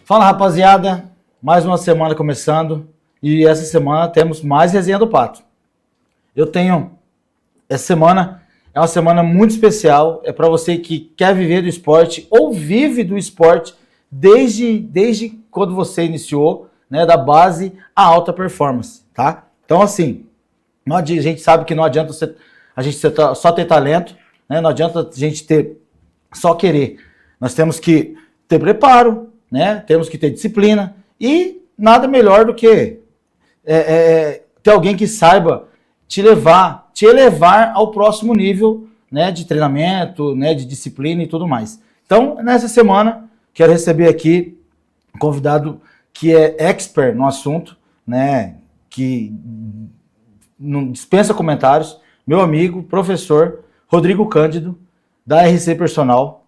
Fala, rapaziada, mais uma semana começando e essa semana temos mais resenha do Pato. Essa semana é uma semana muito especial, é para você que quer viver do esporte ou vive do esporte desde quando você iniciou, né, da base à alta performance, tá? Então assim, a gente sabe que não adianta a gente só ter talento, né? Não adianta a gente ter só querer. Nós temos que ter preparo, né? Temos que ter disciplina e nada melhor do que ter alguém que saiba te elevar ao próximo nível, né, de treinamento, né, de disciplina e tudo mais. Então, nessa semana, quero receber aqui um convidado que é expert no assunto, né, que não dispensa comentários, meu amigo, professor Rodrigo Cândido, da RC Personal,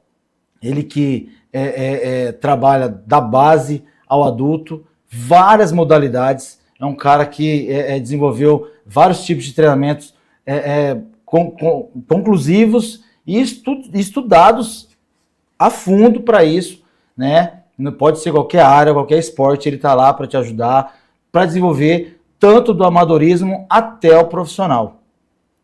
ele que trabalha da base ao adulto, várias modalidades, é um cara que desenvolveu vários tipos de treinamentos conclusivos e estudados a fundo para isso, né? Não pode ser qualquer área, qualquer esporte, ele está lá para te ajudar, para desenvolver tanto do amadorismo até o profissional,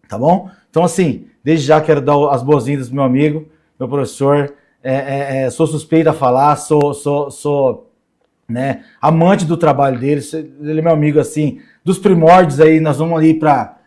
tá bom? Então assim, desde já quero dar as boas-vindas pro meu amigo, meu professor, sou suspeito a falar, sou né, amante do trabalho dele, ele é meu amigo assim, dos primórdios aí, nós vamos ali para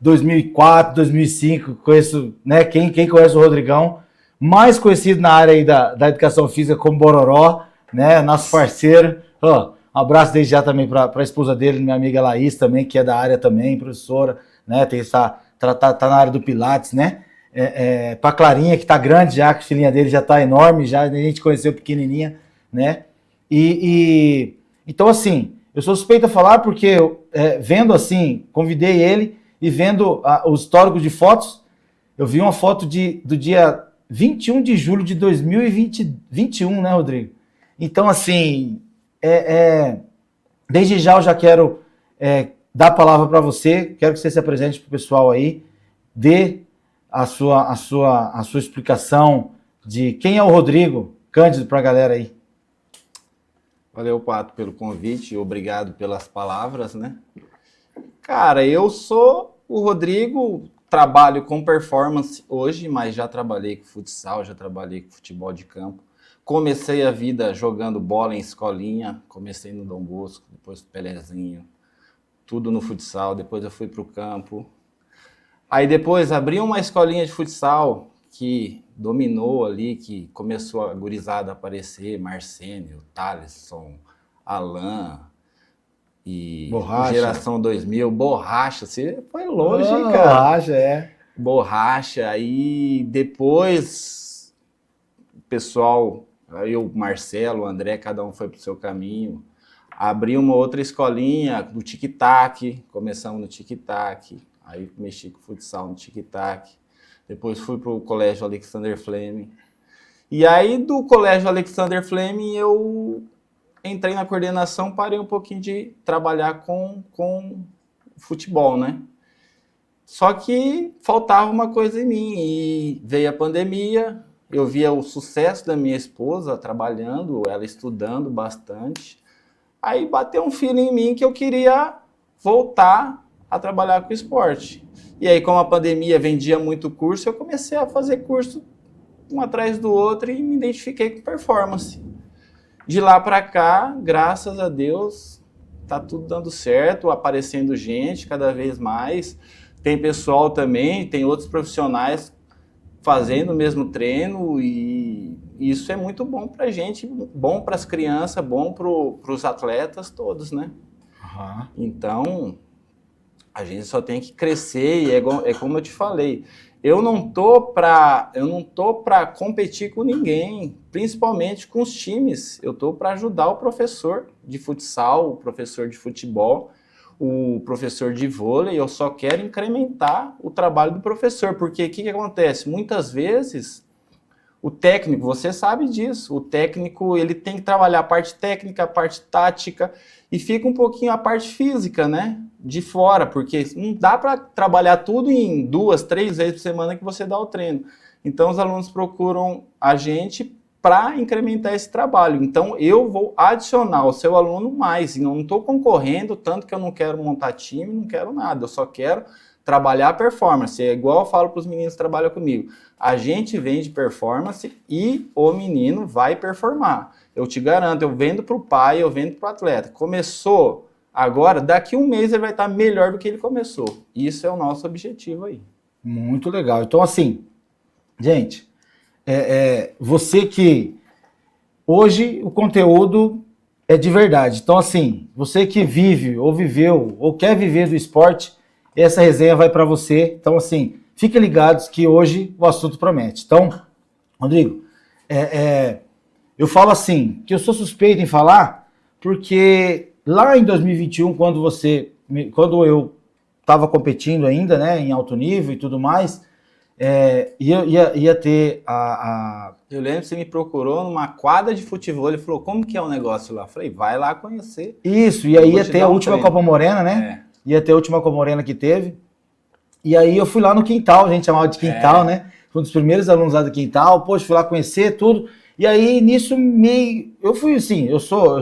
2004, 2005, conheço, né, quem conhece o Rodrigão, mais conhecido na área aí da educação física como Bororó, né, nosso parceiro, um abraço desde já também para a esposa dele, minha amiga Laís também, que é da área também, professora, né, tá na área do Pilates, né, para Clarinha, que tá grande já, que a filhinha dele já tá enorme, já a gente conheceu pequenininha, né, então assim, eu sou suspeito a falar porque vendo assim, convidei ele e vendo o histórico de fotos, eu vi uma foto do dia 21 de julho de 2021, né, Rodrigo? Então assim, desde já eu já quero dar a palavra para você, quero que você se apresente para o pessoal aí, dê a sua explicação de quem é o Rodrigo Cândido para a galera aí. Valeu, Pato, pelo convite, obrigado pelas palavras, né? Cara, eu sou o Rodrigo, trabalho com performance hoje, mas já trabalhei com futsal, já trabalhei com futebol de campo. Comecei a vida jogando bola em escolinha, comecei no Dom Bosco, depois no Pelezinho, tudo no futsal, depois eu fui pro campo. Aí depois abri uma escolinha de futsal que dominou ali, que começou a gurizada a aparecer, Marcênio, Thaleson, Alain e Borracha. Geração 2000, Borracha, você foi longe, hein, cara? Borracha, Borracha, aí depois o pessoal, aí o Marcelo, o André, cada um foi pro seu caminho. Abri uma outra escolinha do tic-tac, começamos no tic-tac, aí mexi com futsal no tic-tac. Depois fui para o Colégio Alexander Fleming. E aí, do Colégio Alexander Fleming, eu entrei na coordenação, parei um pouquinho de trabalhar com futebol, né? Só que faltava uma coisa em mim. E veio a pandemia, eu via o sucesso da minha esposa trabalhando, ela estudando bastante. Aí bateu um feeling em mim que eu queria voltar a trabalhar com esporte. E aí, como a pandemia vendia muito curso, eu comecei a fazer curso um atrás do outro e me identifiquei com performance. De lá para cá, graças a Deus, tá tudo dando certo, aparecendo gente cada vez mais. Tem pessoal também, tem outros profissionais fazendo o mesmo treino e isso é muito bom pra gente, bom para as crianças, bom para os atletas todos, né? Uhum. Então, a gente só tem que crescer e é como eu te falei, eu não tô para competir com ninguém, principalmente com os times. Eu tô para ajudar o professor de futsal, o professor de futebol, o professor de vôlei. Eu só quero incrementar o trabalho do professor, porque o que acontece? Muitas vezes o técnico, você sabe disso, o técnico ele tem que trabalhar a parte técnica, a parte tática e fica um pouquinho a parte física, né? De fora, porque não dá para trabalhar tudo em 2, 3 vezes por semana que você dá o treino. Então os alunos procuram a gente para incrementar esse trabalho. Então, eu vou adicionar o seu aluno mais, e não estou concorrendo, tanto que eu não quero montar time, não quero nada, eu só quero trabalhar a performance. É igual eu falo para os meninos que trabalham comigo, a gente vende performance e o menino vai performar. Eu te garanto, eu vendo para o pai, eu vendo para o atleta. Começou agora, daqui um mês ele vai estar melhor do que ele começou. Isso é o nosso objetivo aí. Muito legal. Então, assim, gente, você que hoje o conteúdo é de verdade. Então, assim, você que vive ou viveu ou quer viver do esporte, essa resenha vai para você. Então, assim, fiquem ligados que hoje o assunto promete. Então, Rodrigo, eu falo assim, que eu sou suspeito em falar, porque lá em 2021, quando eu estava competindo ainda, né, em alto nível e tudo mais, ia ter Eu lembro que você me procurou numa quadra de futebol, ele falou, como que é o negócio lá? Eu falei, vai lá conhecer. Isso, e aí ia ter a última Copa Morena, né? Ia ter a última Copa Morena que teve. E aí eu fui lá no Quintal, a gente chamava de Quintal, né? Fui um dos primeiros alunos lá do Quintal, poxa, fui lá conhecer tudo. E aí nisso eu fui assim, eu sou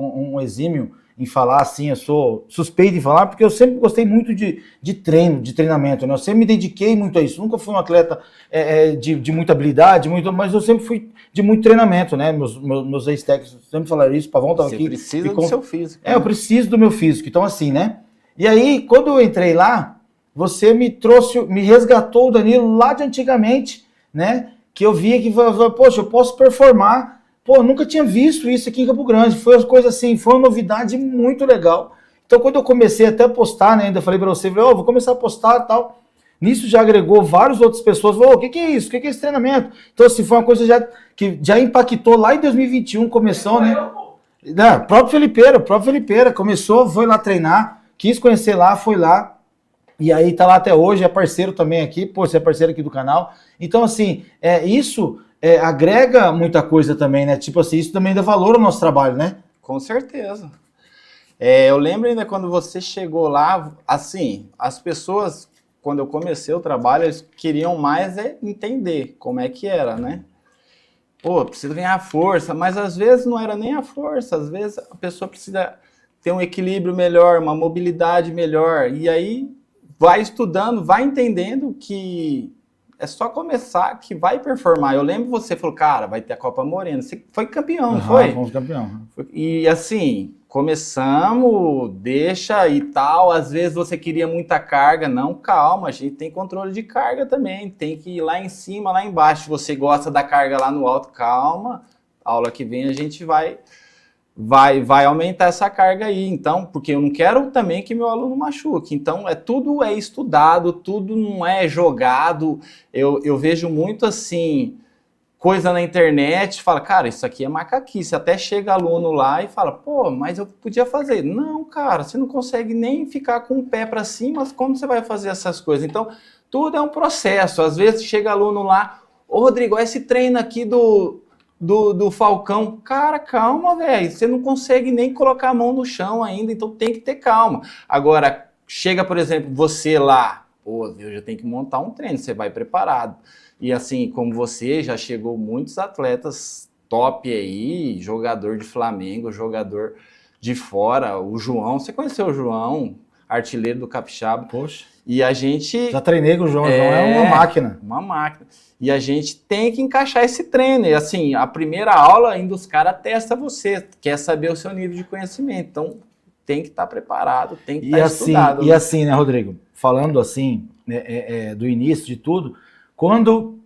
um exímio em falar assim, eu sou suspeito em falar, porque eu sempre gostei muito de treinamento, né? Eu sempre me dediquei muito a isso. Nunca fui um atleta de muita habilidade, mas eu sempre fui de muito treinamento, né? Meus ex-técnicos sempre falaram isso, Pavão estava aqui. Você precisa do seu físico. Eu preciso do meu físico. Então assim, né? E aí, quando eu entrei lá, você me resgatou o Danilo lá de antigamente, né? Que eu via que, poxa, eu posso performar. Pô, nunca tinha visto isso aqui em Campo Grande. Foi as coisas assim, foi uma novidade muito legal. Então, quando eu comecei até a postar, né? Ainda falei pra você, vou começar a postar e tal. Nisso já agregou várias outras pessoas. O que é isso? O que é esse treinamento? Então, assim, foi uma coisa que já impactou lá em 2021, começou, né? O próprio Felipeira começou, foi lá treinar, quis conhecer lá, foi lá. E aí tá lá até hoje, é parceiro também aqui, você é parceiro aqui do canal. Então, assim, isso agrega muita coisa também, né? Tipo assim, isso também dá valor ao nosso trabalho, né? Com certeza. Eu lembro ainda quando você chegou lá, assim, as pessoas, quando eu comecei o trabalho, eles queriam mais entender como é que era, né? Pô, precisa ganhar força, mas às vezes não era nem a força, às vezes a pessoa precisa ter um equilíbrio melhor, uma mobilidade melhor, e aí vai estudando, vai entendendo que é só começar que vai performar. Eu lembro você falou, cara, vai ter a Copa Morena. Você foi campeão, não foi? Fomos campeão. E assim, começamos, deixa e tal. Às vezes você queria muita carga. Não, calma, a gente tem controle de carga também. Tem que ir lá em cima, lá embaixo. Se você gosta da carga lá no alto, calma. Aula que vem a gente vai aumentar essa carga aí, então, porque eu não quero também que meu aluno machuque. Então, tudo é estudado, tudo não é jogado. Eu vejo muito assim, coisa na internet, fala, cara, isso aqui é macaquice. Até chega aluno lá e fala, pô, mas eu podia fazer. Não, cara, você não consegue nem ficar com o pé para cima, como você vai fazer essas coisas? Então, tudo é um processo. Às vezes chega aluno lá, ô Rodrigo, esse treino aqui do Falcão, cara, calma, velho, você não consegue nem colocar a mão no chão ainda, então tem que ter calma. Agora, chega, por exemplo, você lá, pô, eu já tenho que montar um treino, você vai preparado. E assim, como você, já chegou muitos atletas top aí, jogador de Flamengo, jogador de fora, o João, você conheceu o João, artilheiro do Capixaba. Poxa. E a gente... Já treinei com o João, é uma máquina. Uma máquina. E a gente tem que encaixar esse treino. E assim, a primeira aula ainda os caras testam você, quer saber o seu nível de conhecimento. Então, tem que estar preparado, tem que estar estudado. E assim, né, Rodrigo? Falando assim, do início de tudo, quando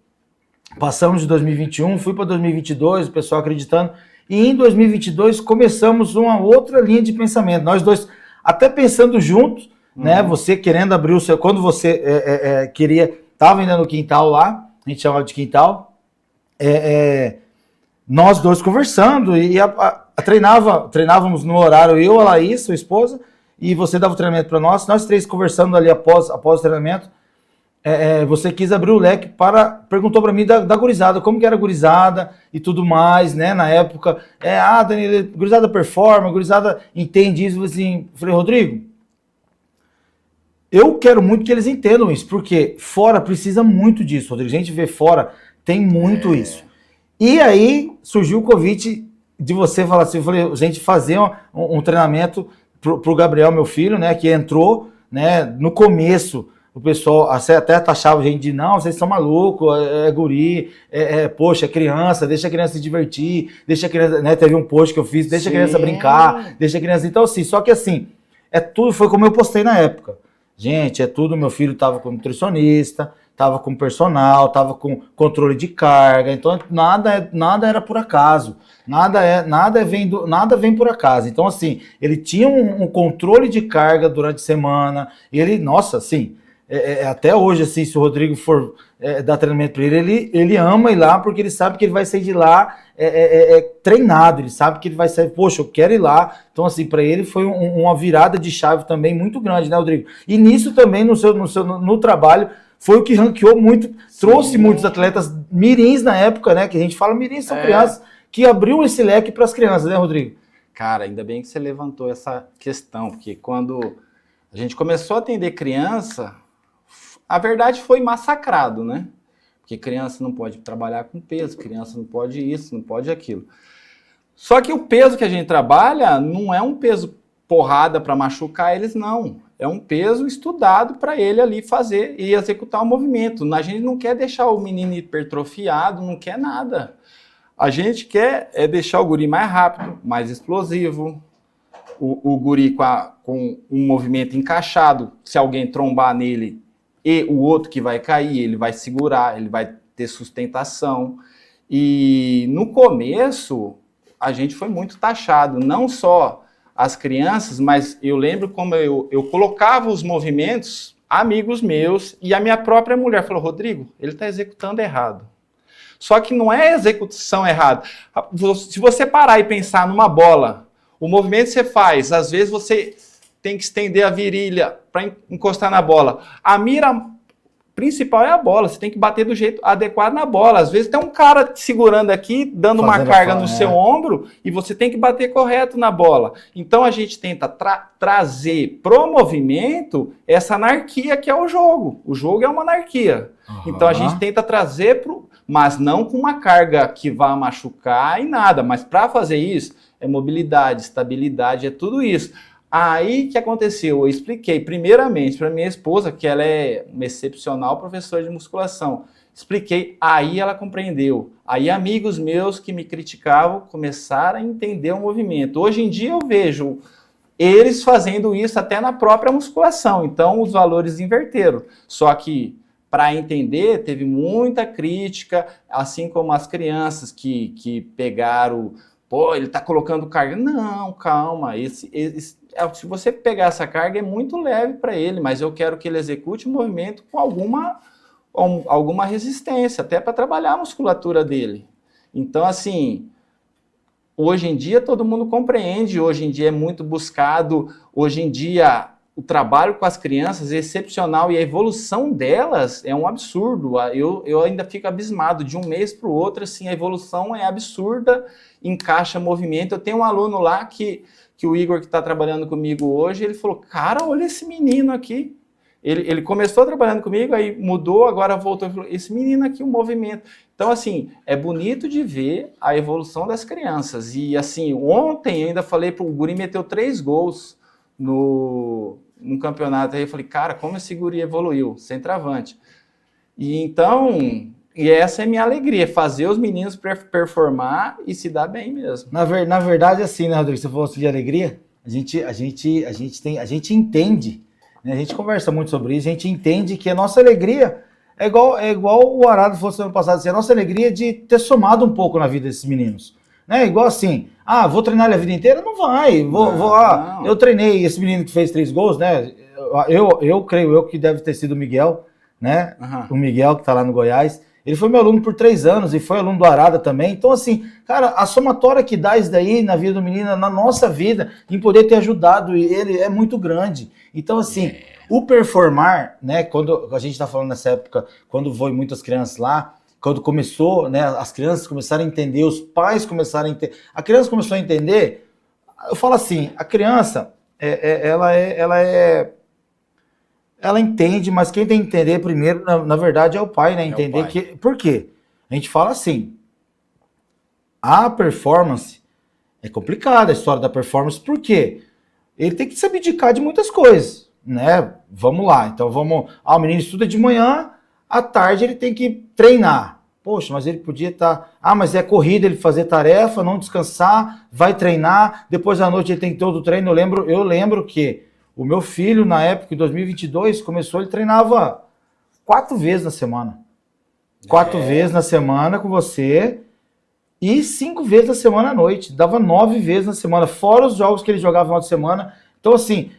passamos de 2021, fui para 2022, o pessoal acreditando, e em 2022 começamos uma outra linha de pensamento. Nós dois, até pensando juntos, né? Você querendo abrir o seu... Quando você estava ainda no Quintal lá, a gente chamava de Quintal, nós dois conversando e treinávamos no horário, eu, a Laís, sua esposa, e você dava o treinamento para nós três conversando ali após o treinamento. Você quis abrir o leque perguntou para mim da gurizada, como que era a gurizada e tudo mais, né, na época. Danilo, gurizada performa, gurizada entende isso, assim. Falei, Rodrigo, eu quero muito que eles entendam isso, porque fora precisa muito disso, Rodrigo. A gente vê fora, tem muito isso. E aí surgiu o convite de você falar assim, eu falei, a gente fazer um treinamento pro Gabriel, meu filho, né, que entrou, né, no começo, o pessoal até taxava a gente de, não, vocês são malucos, guri, poxa, é criança, deixa a criança se divertir, deixa a criança, né, teve um post que eu fiz, deixa a criança brincar, deixa a criança, então assim, só que assim, tudo, foi como eu postei na época, gente, meu filho tava com nutricionista, tava com personal, tava com controle de carga, então nada era por acaso, nada vem por acaso. Então assim, ele tinha um controle de carga durante a semana, ele, nossa, assim, até hoje, assim, se o Rodrigo for dar treinamento para ele ama ir lá porque ele sabe que ele vai sair de lá treinado, ele sabe que ele vai sair, poxa, eu quero ir lá. Então, assim, para ele foi uma virada de chave também muito grande, né, Rodrigo? E nisso também, no trabalho, foi o que ranqueou muito, trouxe muitos atletas mirins na época, né? Que a gente fala mirins são crianças, que abriu esse leque para as crianças, né, Rodrigo? Cara, ainda bem que você levantou essa questão, porque quando a gente começou a atender criança, a verdade foi massacrado, né? Porque criança não pode trabalhar com peso, criança não pode isso, não pode aquilo. Só que o peso que a gente trabalha não é um peso porrada para machucar eles, não. É um peso estudado para ele ali fazer e executar o movimento. A gente não quer deixar o menino hipertrofiado, não quer nada. A gente quer deixar o guri mais rápido, mais explosivo, o guri com um movimento encaixado. Se alguém trombar nele e o outro que vai cair, ele vai segurar, ele vai ter sustentação. E no começo, a gente foi muito taxado, não só as crianças, mas eu lembro como eu colocava os movimentos, amigos meus, e a minha própria mulher falou, Rodrigo, ele está executando errado. Só que não é execução errada. Se você parar e pensar numa bola, o movimento que você faz, às vezes você tem que estender a virilha para encostar na bola. A mira principal é a bola, você tem que bater do jeito adequado na bola. Às vezes tem um cara te segurando aqui, dando uma carga no seu ombro, e você tem que bater correto na bola. Então a gente tenta trazer pro movimento essa anarquia que é o jogo. O jogo é uma anarquia. Então a gente tenta trazer mas não com uma carga que vá machucar e nada. Mas para fazer isso, é mobilidade, estabilidade, é tudo isso. Aí, o que aconteceu? Eu expliquei, primeiramente, para minha esposa, que ela é uma excepcional professora de musculação. Expliquei, aí ela compreendeu. Aí amigos meus que me criticavam começaram a entender o movimento. Hoje em dia eu vejo eles fazendo isso até na própria musculação. Então, os valores inverteram. Só que, para entender, teve muita crítica, assim como as crianças que pegaram... Pô, ele tá colocando carga. Não, calma. Se você pegar essa carga, é muito leve para ele, mas eu quero que ele execute o movimento com alguma resistência, até para trabalhar a musculatura dele. Então, assim, hoje em dia todo mundo compreende, hoje em dia é muito buscado, hoje em dia o trabalho com as crianças é excepcional e a evolução delas é um absurdo. Eu ainda fico abismado, de um mês para o outro, assim, a evolução é absurda, encaixa movimento. Eu tenho um aluno lá que o Igor, que está trabalhando comigo hoje, ele falou, cara, olha esse menino aqui. Ele começou trabalhando comigo, aí mudou, agora voltou e falou, esse menino aqui, o movimento. Então, assim, é bonito de ver a evolução das crianças. E, assim, ontem eu ainda falei para o guri, meteu 3 gols no campeonato. Aí eu falei, cara, como esse guri evoluiu, centroavante. E então... E essa é a minha alegria, fazer os meninos performar e se dar bem mesmo. Na verdade, assim, né, Rodrigo? Você falou de alegria, a gente entende, né? A gente conversa muito sobre isso, a gente entende que a nossa alegria é igual o Arado falou ano passado, assim, a nossa alegria de ter somado um pouco na vida desses meninos. Né? Igual assim, vou treinar ele a vida inteira? Não vai. Não. Eu treinei esse menino que fez 3 gols, né? Eu creio que deve ter sido o Miguel, né? O Miguel que tá lá no Goiás. Ele foi meu aluno por 3 anos e foi aluno do Arada também. Então, assim, cara, a somatória que dá isso daí na vida do menino, na nossa vida, em poder ter ajudado ele, é muito grande. Então, assim, o performar, né, quando a gente tá falando nessa época, quando foi muitas crianças lá, quando começou, né, as crianças começaram a entender, os pais começaram a entender, a criança começou a entender, eu falo assim, a criança, ela entende, mas quem tem que entender primeiro, na verdade, é o pai, né? Entender que... Por quê? A gente fala assim, a performance é complicada, a história da performance, por quê? Ele tem que se abdicar de muitas coisas, né? Vamos lá, então vamos... o menino estuda de manhã, à tarde ele tem que treinar. Poxa, mas ele podia estar... mas é corrida, ele fazer tarefa, não descansar, vai treinar, depois à noite ele tem que ter outro treino. Eu lembro que o meu filho, na época, em 2022, começou, ele treinava 4 vezes na semana. 4 vezes na semana com você e 5 vezes na semana à noite. Dava 9 vezes na semana, fora os jogos que ele jogava no final de semana. Então, assim,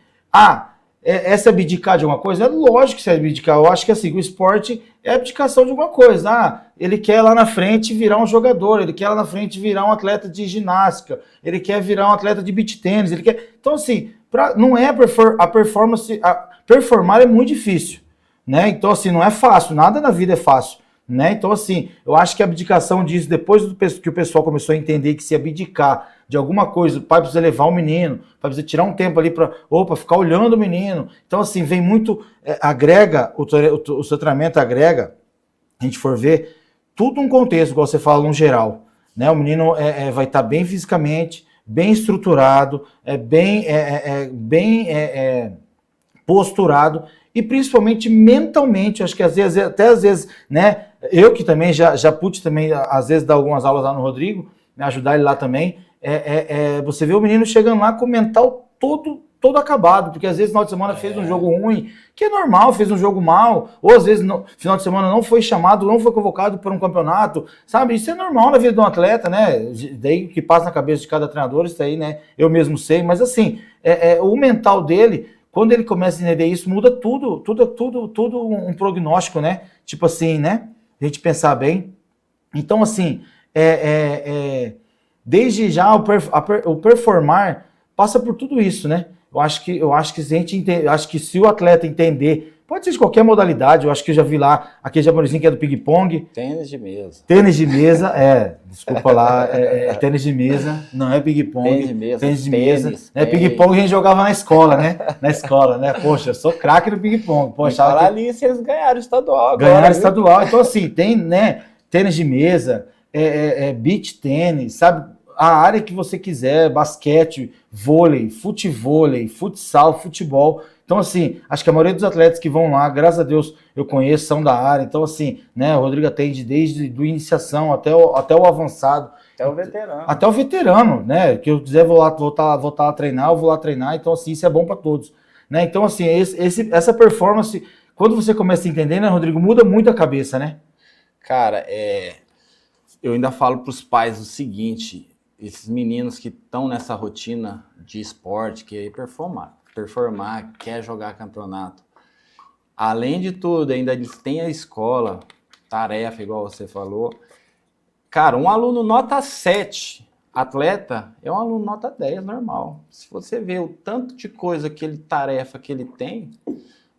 essa abdicar de alguma coisa? É lógico que você abdicar. Eu acho que assim, o esporte é abdicação de alguma coisa. Ele quer lá na frente virar um jogador, ele quer lá na frente virar um atleta de ginástica, ele quer virar um atleta de beach tênis, ele quer... Então, assim, não é a performance... performar é muito difícil, né? Então, assim, não é fácil, nada na vida é fácil. Né? Então, assim, eu acho que a abdicação disso, depois que o pessoal começou a entender que se abdicar de alguma coisa, o pai precisa levar o menino, o pai precisa tirar um tempo ali para ficar olhando o menino. Então, assim, vem muito, agrega, o seu treinamento agrega, a gente for ver, tudo um contexto, igual você fala, no geral. Né? O menino vai estar bem fisicamente, bem estruturado, bem posturado, e principalmente mentalmente. Acho que às vezes, né, eu que também já pude também, às vezes, dar algumas aulas lá no Rodrigo, né, ajudar ele lá também, você vê o menino chegando lá com o mental todo acabado, porque às vezes no final de semana fez um jogo ruim, que é normal, fez um jogo mal, ou às vezes no final de semana não foi chamado, não foi convocado para um campeonato, sabe? Isso é normal na vida de um atleta, né? Daí que passa na cabeça de cada treinador, isso aí, né? Eu mesmo sei, mas assim, o mental dele, quando ele começa a entender isso, muda tudo um prognóstico, né? Tipo assim, né? A gente pensar bem. Então, assim, desde já o performar passa por tudo isso, né? Eu acho que se a gente acho que se o atleta entender, pode ser de qualquer modalidade, eu acho que eu já vi lá aquele japonesinho que é do ping-pong. Tênis de mesa. Tênis de mesa, desculpa lá, tênis de mesa, não é ping-pong. Tênis de mesa. Ping-pong a gente jogava na escola, né? Na escola, né? Poxa, eu sou craque no ping-pong. Poxa, falar ali se eles ganharam estadual agora. Ganharam estadual. Então, assim, tem, né? Tênis de mesa, beach tênis, sabe? A área que você quiser, basquete, vôlei, futevôlei, futsal, futebol. Então, assim, acho que a maioria dos atletas que vão lá, graças a Deus, eu conheço, são da área. Então, assim, né, o Rodrigo atende desde a iniciação até o avançado. Até o veterano. Até o veterano, né? Que eu quiser voltar lá treinar, eu vou lá treinar. Então, assim, isso é bom para todos. Né? Então, assim, essa performance, quando você começa a entender, né, Rodrigo, muda muito a cabeça, né? Cara, eu ainda falo para os pais o seguinte... Esses meninos que estão nessa rotina de esporte, que performar, quer jogar campeonato. Além de tudo, ainda eles têm a escola, tarefa, igual você falou. Cara, um aluno nota 7, atleta, é um aluno nota 10, normal. Se você vê o tanto de coisa, tarefa que ele tem,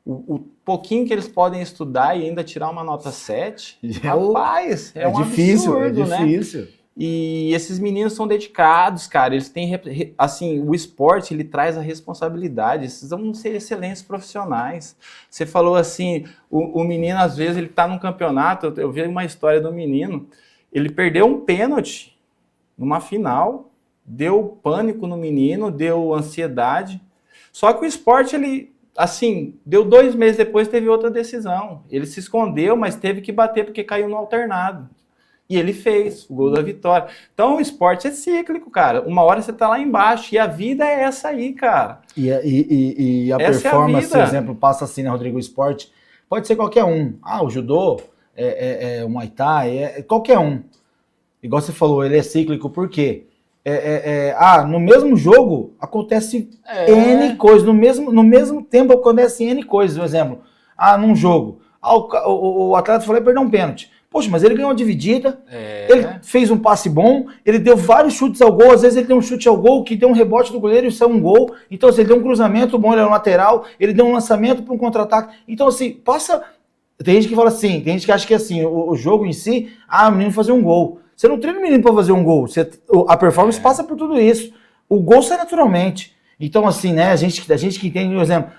o pouquinho que eles podem estudar e ainda tirar uma nota 7, rapaz, é um difícil, absurdo, é difícil. Né? E esses meninos são dedicados, cara, eles têm, assim, o esporte, ele traz a responsabilidade, eles vão ser excelentes profissionais. Você falou assim, o menino, às vezes, ele tá num campeonato, eu vi uma história do menino, ele perdeu um pênalti numa final, deu pânico no menino, deu ansiedade, só que o esporte, ele, assim, deu 2 meses depois, teve outra decisão, ele se escondeu, mas teve que bater porque caiu no alternado. E ele fez o gol da vitória. Então, o esporte é cíclico, cara. Uma hora você tá lá embaixo. E a vida é essa aí, cara. E a performance, por exemplo, passa assim, né, Rodrigo? O esporte pode ser qualquer um. O judô, o Muay Thai, qualquer um. Igual você falou, ele é cíclico. Por quê? No mesmo jogo, acontece N coisas. No mesmo tempo, acontece N coisas. Por exemplo, num jogo, o atleta falou, perdeu um pênalti. Poxa, mas ele ganhou a dividida, ele fez um passe bom, ele deu vários chutes ao gol, às vezes ele deu um chute ao gol que deu um rebote do goleiro e saiu um gol. Então, assim, ele deu um cruzamento bom, ele é um lateral, ele deu um lançamento para um contra-ataque. Então, assim, passa... Tem gente que fala assim, tem gente que acha que assim, o jogo em si, o menino fazer um gol. Você não treina o menino para fazer um gol, a performance passa por tudo isso. O gol sai naturalmente. Então, assim, né, a gente que entende, por exemplo,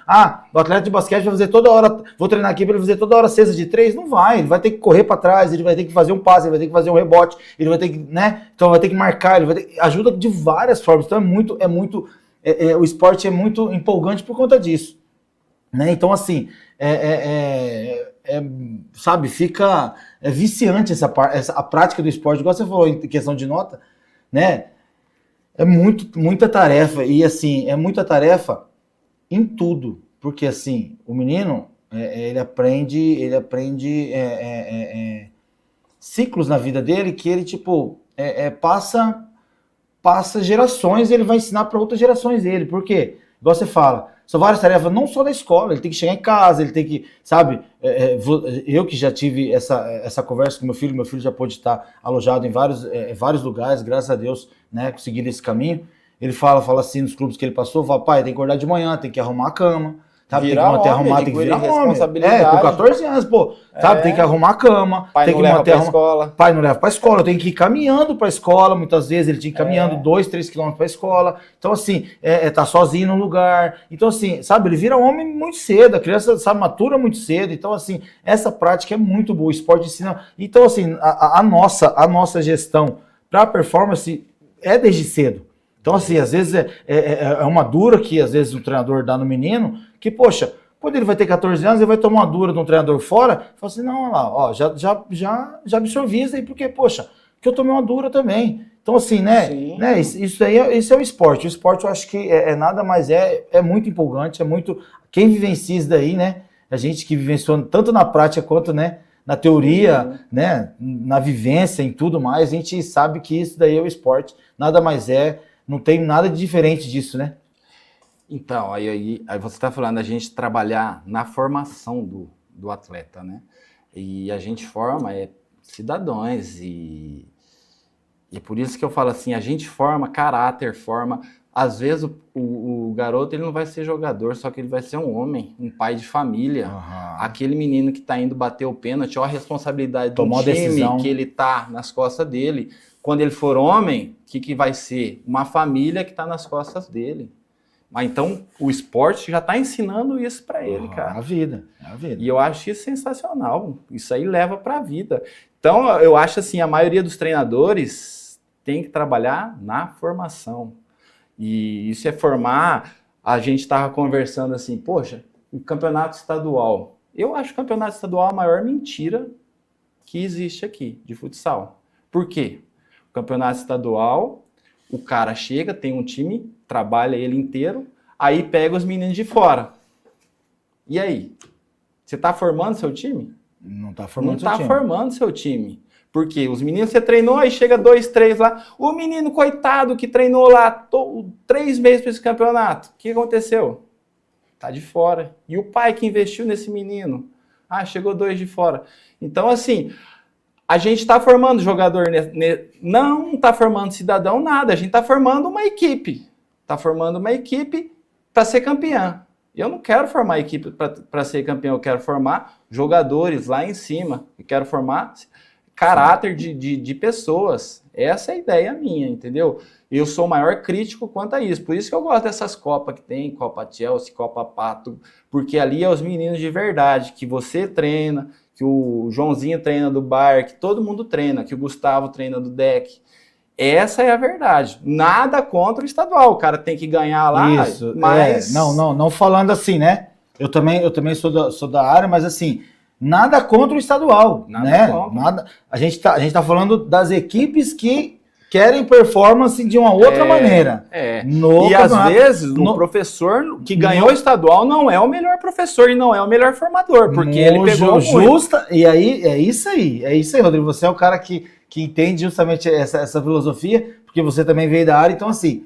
o atleta de basquete vai fazer toda hora, vou treinar aqui para ele fazer toda hora cesta de 3, não vai, ele vai ter que correr para trás, ele vai ter que fazer um passe, ele vai ter que fazer um rebote, ele vai ter que, né, então vai ter que marcar, ele vai ter, ajuda de várias formas, então o esporte é muito empolgante por conta disso, né, então, assim, sabe, fica viciante a prática do esporte, igual você falou em questão de nota, né, é muita tarefa, e assim, é muita tarefa em tudo, porque assim, o menino, ele aprende ciclos na vida dele que ele, tipo, passa gerações e ele vai ensinar para outras gerações dele, por quê? Igual você fala, são várias tarefas, não só da escola, ele tem que chegar em casa, ele tem que, sabe, eu que já tive essa conversa com meu filho já pôde estar alojado em vários lugares, graças a Deus, né, conseguindo esse caminho. Ele fala assim, nos clubes que ele passou, fala, pai, tem que acordar de manhã, tem que arrumar a cama, sabe, tem que manter arrumado, tem que virar homem. Com 14 anos, pô, sabe, tem que arrumar a cama, pai tem não que leva manter pra escola. Pai não leva pra escola, tem que ir caminhando pra escola, muitas vezes ele tinha que ir caminhando 2-3 quilômetros pra escola, então assim, tá sozinho no lugar, então assim, sabe, ele vira homem muito cedo, a criança, sabe, matura muito cedo, então assim, essa prática é muito boa, o esporte ensina, então assim, a nossa gestão pra performance é desde cedo. Então, assim, às vezes é uma dura que, às vezes, o treinador dá no menino, que, poxa, quando ele vai ter 14 anos, ele vai tomar uma dura de um treinador fora, fala assim, não, olha lá, ó, já absorvi isso aí, porque, poxa, que eu tomei uma dura também. Então, assim, né, isso é o esporte. O esporte, eu acho que nada mais é muito empolgante, é muito... Quem vivencia isso daí, né, a gente que vivenciou tanto na prática quanto, né, na teoria, né, na vivência, em tudo mais, a gente sabe que isso daí é o esporte, nada mais não tem nada de diferente disso, né? Então, aí você está falando a gente trabalhar na formação do atleta, né? E a gente forma cidadãos e por isso que eu falo assim, a gente forma caráter, às vezes o garoto ele não vai ser jogador, só que ele vai ser um homem, um pai de família, aquele menino que está indo bater o pênalti, ó a responsabilidade do time que ele tá nas costas dele. Quando ele for homem, o que vai ser? Uma família que está nas costas dele. Mas então, o esporte já está ensinando isso para ele, cara. É a vida. E eu acho isso sensacional. Isso aí leva para a vida. Então, eu acho assim, a maioria dos treinadores tem que trabalhar na formação. E isso é formar... A gente estava conversando assim, poxa, o campeonato estadual. Eu acho o campeonato estadual a maior mentira que existe aqui, de futsal. Por quê? O campeonato estadual, o cara chega, tem um time, trabalha ele inteiro, aí pega os meninos de fora. E aí? Você está formando seu time? Não está formando seu time. Por quê? Os meninos você treinou, aí chega 2, 3 lá. O menino, coitado, que treinou lá 3 meses para esse campeonato. O que aconteceu? Tá de fora. E o pai que investiu nesse menino? Chegou 2 de fora. Então, assim... A gente está formando jogador, não está formando cidadão, nada. A gente está formando uma equipe. Está formando uma equipe para ser campeã. Eu não quero formar equipe para ser campeão, eu quero formar jogadores lá em cima. Eu quero formar caráter de pessoas. Essa é a ideia minha, entendeu? Eu sou o maior crítico quanto a isso. Por isso que eu gosto dessas Copas que tem, Copa Chelsea, Copa Pato, porque ali é os meninos de verdade, que você treina, que o Joãozinho treina do bar, que todo mundo treina, que o Gustavo treina do deck. Essa é a verdade. Nada contra o estadual. O cara tem que ganhar lá, isso, mas... Não falando assim, né? Eu também sou da área, mas assim, nada contra o estadual, né? A gente tá falando das equipes que querem performance de uma outra maneira. E às vezes o professor que ganhou o estadual não é o melhor professor e não é o melhor formador, porque ele pegou justa. E aí é isso aí, Rodrigo. Você é o cara que entende justamente essa filosofia, porque você também veio da área. Então assim,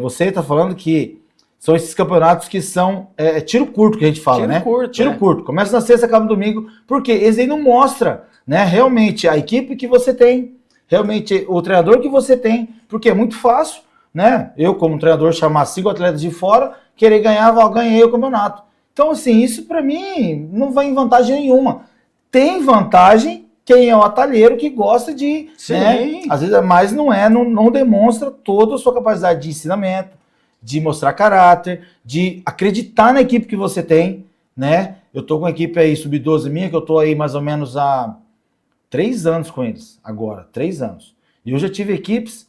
você tá falando que são esses campeonatos que são tiro curto que a gente fala, né? Tiro curto. Começa na sexta, acaba no domingo, porque esse aí não mostra, né, realmente a equipe que você tem, realmente o treinador que você tem, porque é muito fácil, né? Eu, como treinador, chamar 5 atletas de fora, querer ganhar, ganhei o campeonato. Então, assim, isso para mim não vai em vantagem nenhuma. Tem vantagem quem é o atalheiro que gosta de, né, às vezes, mas não demonstra toda a sua capacidade de ensinamento, de mostrar caráter, de acreditar na equipe que você tem, né? Eu tô com uma equipe aí, sub-12 minha, que eu tô aí mais ou menos há 3 anos com eles, agora, 3 anos. E eu já tive equipes.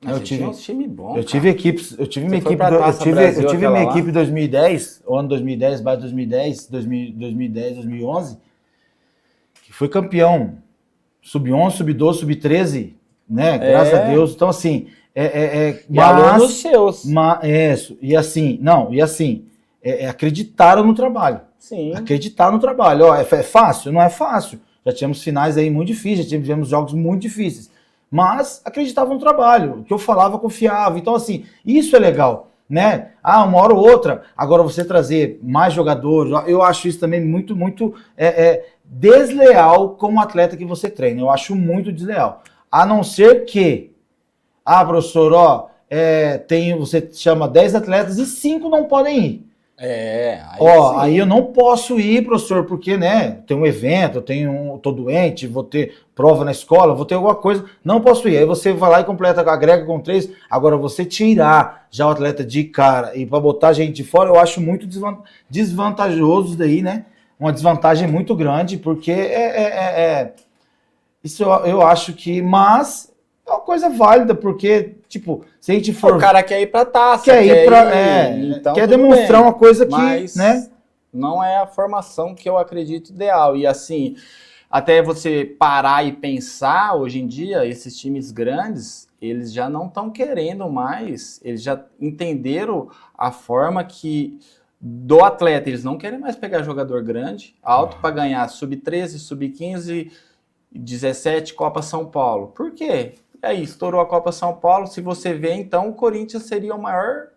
Eu tive um time bom. Eu tive equipes, eu tive minha equipe em 2010, o ano 2010, base 2010, 2010, 2011, que foi campeão sub-11, sub-12, sub-13, né? Graças a Deus. Então, assim, e alunos seus. Acreditaram no trabalho. Sim. Acreditar no trabalho. Ó, é fácil? Não é fácil. Já tínhamos finais aí muito difíceis, já tivemos jogos muito difíceis. Mas acreditavam no trabalho, o que eu falava, confiava. Então, assim, isso é legal, né? Uma hora ou outra, agora você trazer mais jogadores, eu acho isso também muito, muito desleal como atleta que você treina. Eu acho muito desleal. A não ser que, professor, você chama 10 atletas e 5 não podem ir. Aí eu não posso ir, professor, porque, né, tem um evento, tô doente, vou ter prova na escola, vou ter alguma coisa, não posso ir. Aí você vai lá e completa, agrega com 3. Agora, você tirar já o atleta de cara e para botar a gente de fora, eu acho muito desvantajoso daí, né? Uma desvantagem muito grande, porque isso eu acho que, mas é uma coisa válida, porque, tipo, se a gente for... O cara quer ir pra taça, então, quer demonstrar uma coisa que, né? Não é a formação que eu acredito ideal. E assim, até você parar e pensar, hoje em dia, esses times grandes, eles já não estão querendo mais, eles já entenderam a forma que do atleta, eles não querem mais pegar jogador grande, alto, para ganhar sub-13, sub-15, 17, Copa São Paulo. Por quê? Aí, estourou a Copa São Paulo, se você vê, então, o Corinthians seria o maior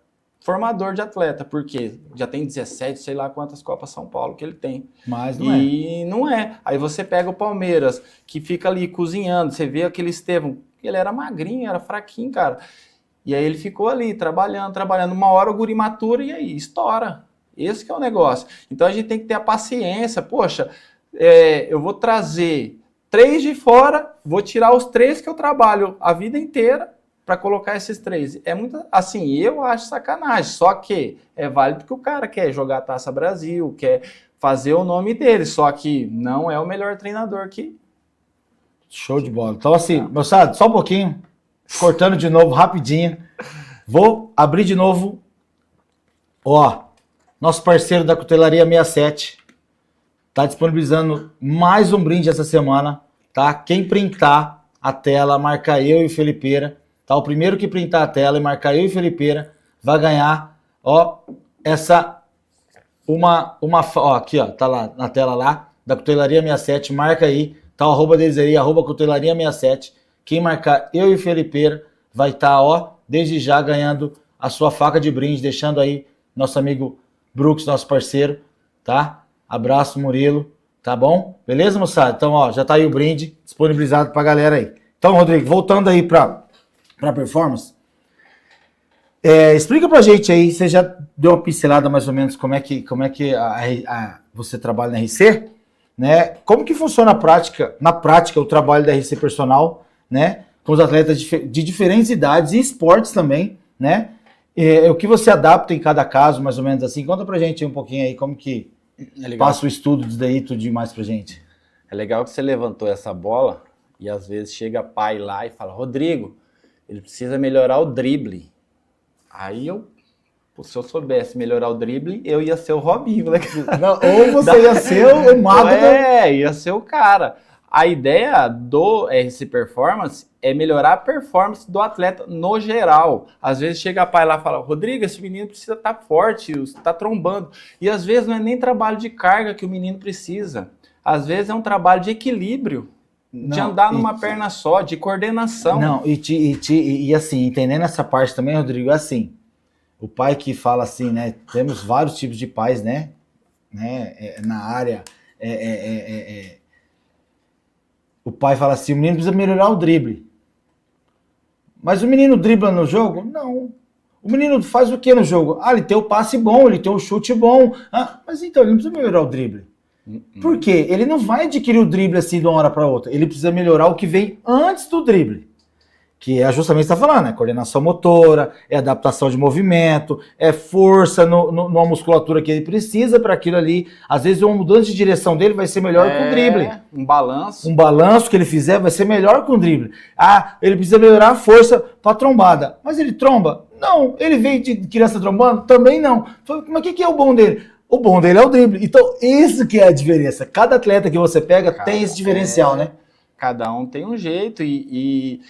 formador de atleta, porque já tem 17, sei lá quantas Copas São Paulo que ele tem. Mas não não é. Aí você pega o Palmeiras, que fica ali cozinhando, você vê aquele Estevão, ele era magrinho, era fraquinho, cara. E aí ele ficou ali, trabalhando, uma hora o guri matura e aí, estoura. Esse que é o negócio. Então a gente tem que ter a paciência, poxa, eu vou trazer 3 de fora, vou tirar os 3 que eu trabalho a vida inteira para colocar esses 3. É muito, assim, eu acho sacanagem, só que é válido porque o cara quer jogar a Taça Brasil, quer fazer o nome dele, só que não é o melhor treinador que... Show de bola. Então, assim, moçada, só um pouquinho, cortando de novo, rapidinho, vou abrir de novo, nosso parceiro da Cutelaria 67, tá disponibilizando mais um brinde essa semana, tá? Quem printar a tela, marcar eu e o Felipeira, tá? O primeiro que printar a tela e marcar eu e o Felipeira vai ganhar, aqui, tá lá na tela lá, da Cutelaria 67, marca aí, tá o arroba deles aí, arroba Cutelaria 67. Quem marcar eu e o Felipeira vai estar, desde já ganhando a sua faca de brinde, deixando aí nosso amigo Brooks, nosso parceiro, tá? Abraço, Murilo, tá bom? Beleza, moçada? Então, já tá aí o brinde disponibilizado pra galera aí. Então, Rodrigo, voltando aí pra performance, explica pra gente aí, você já deu uma pincelada mais ou menos como é que você trabalha na RC, né? Como que funciona na prática o trabalho da RC Personal, né? Com os atletas de diferentes idades e esportes também, né? O que você adapta em cada caso, mais ou menos assim. Conta pra gente um pouquinho aí como que passa o estudo disso daí, tudo demais pra gente. É legal que você levantou essa bola e às vezes chega pai lá e fala, Rodrigo, ele precisa melhorar o drible. Aí se eu soubesse melhorar o drible, eu ia ser o Robinho, né? Não, ou você ia ser o mago. Ia ser o cara. A ideia do RC Performance é melhorar a performance do atleta no geral. Às vezes chega pai lá e fala, Rodrigo, esse menino precisa estar forte, está trombando. E às vezes não é nem trabalho de carga que o menino precisa. Às vezes é um trabalho de equilíbrio, de andar numa perna só, de coordenação. Não, e assim, entendendo essa parte também, Rodrigo, é assim, o pai que fala assim, né, temos vários tipos de pais, né, na área, o pai fala assim, o menino precisa melhorar o drible. Mas o menino dribla no jogo? Não. O menino faz o que no jogo? Ele tem o passe bom, ele tem o chute bom. Mas então, ele não precisa melhorar o drible. Por quê? Ele não vai adquirir o drible assim de uma hora para outra. Ele precisa melhorar o que vem antes do drible. Que é justamente o que você está falando, né? Coordenação motora, é adaptação de movimento, é força numa musculatura que ele precisa para aquilo ali. Às vezes uma mudança de direção dele vai ser melhor com o drible. Um balanço. Um balanço que ele fizer vai ser melhor com o drible. Ah, ele precisa melhorar a força para trombada. Mas ele tromba? Não. Ele veio de criança trombando? Também não. Mas o que é o bom dele? O bom dele é o drible. Então, isso que é a diferença. Cada atleta que você pega tem esse diferencial, né? Cada um tem um jeito e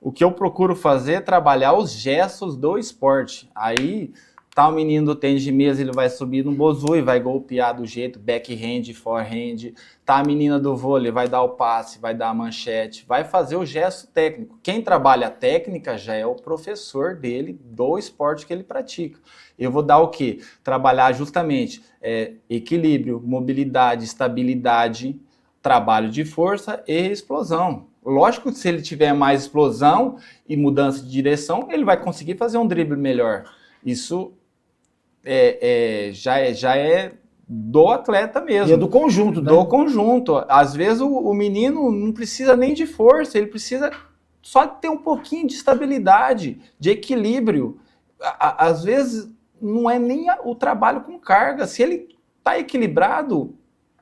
o que eu procuro fazer é trabalhar os gestos do esporte. Aí, tá o menino do tênis de mesa, ele vai subir no bozu e vai golpear do jeito backhand, forehand. Tá a menina do vôlei, vai dar o passe, vai dar a manchete, vai fazer o gesto técnico. Quem trabalha a técnica já é o professor dele, do esporte que ele pratica. Eu vou dar o quê? Trabalhar justamente equilíbrio, mobilidade, estabilidade, trabalho de força e explosão. Lógico que se ele tiver mais explosão e mudança de direção, ele vai conseguir fazer um drible melhor. Isso já é do atleta mesmo. E é do conjunto, né? Do conjunto. Às vezes o menino não precisa nem de força, ele precisa só ter um pouquinho de estabilidade, de equilíbrio. Às vezes não é nem o trabalho com carga. Se ele está equilibrado,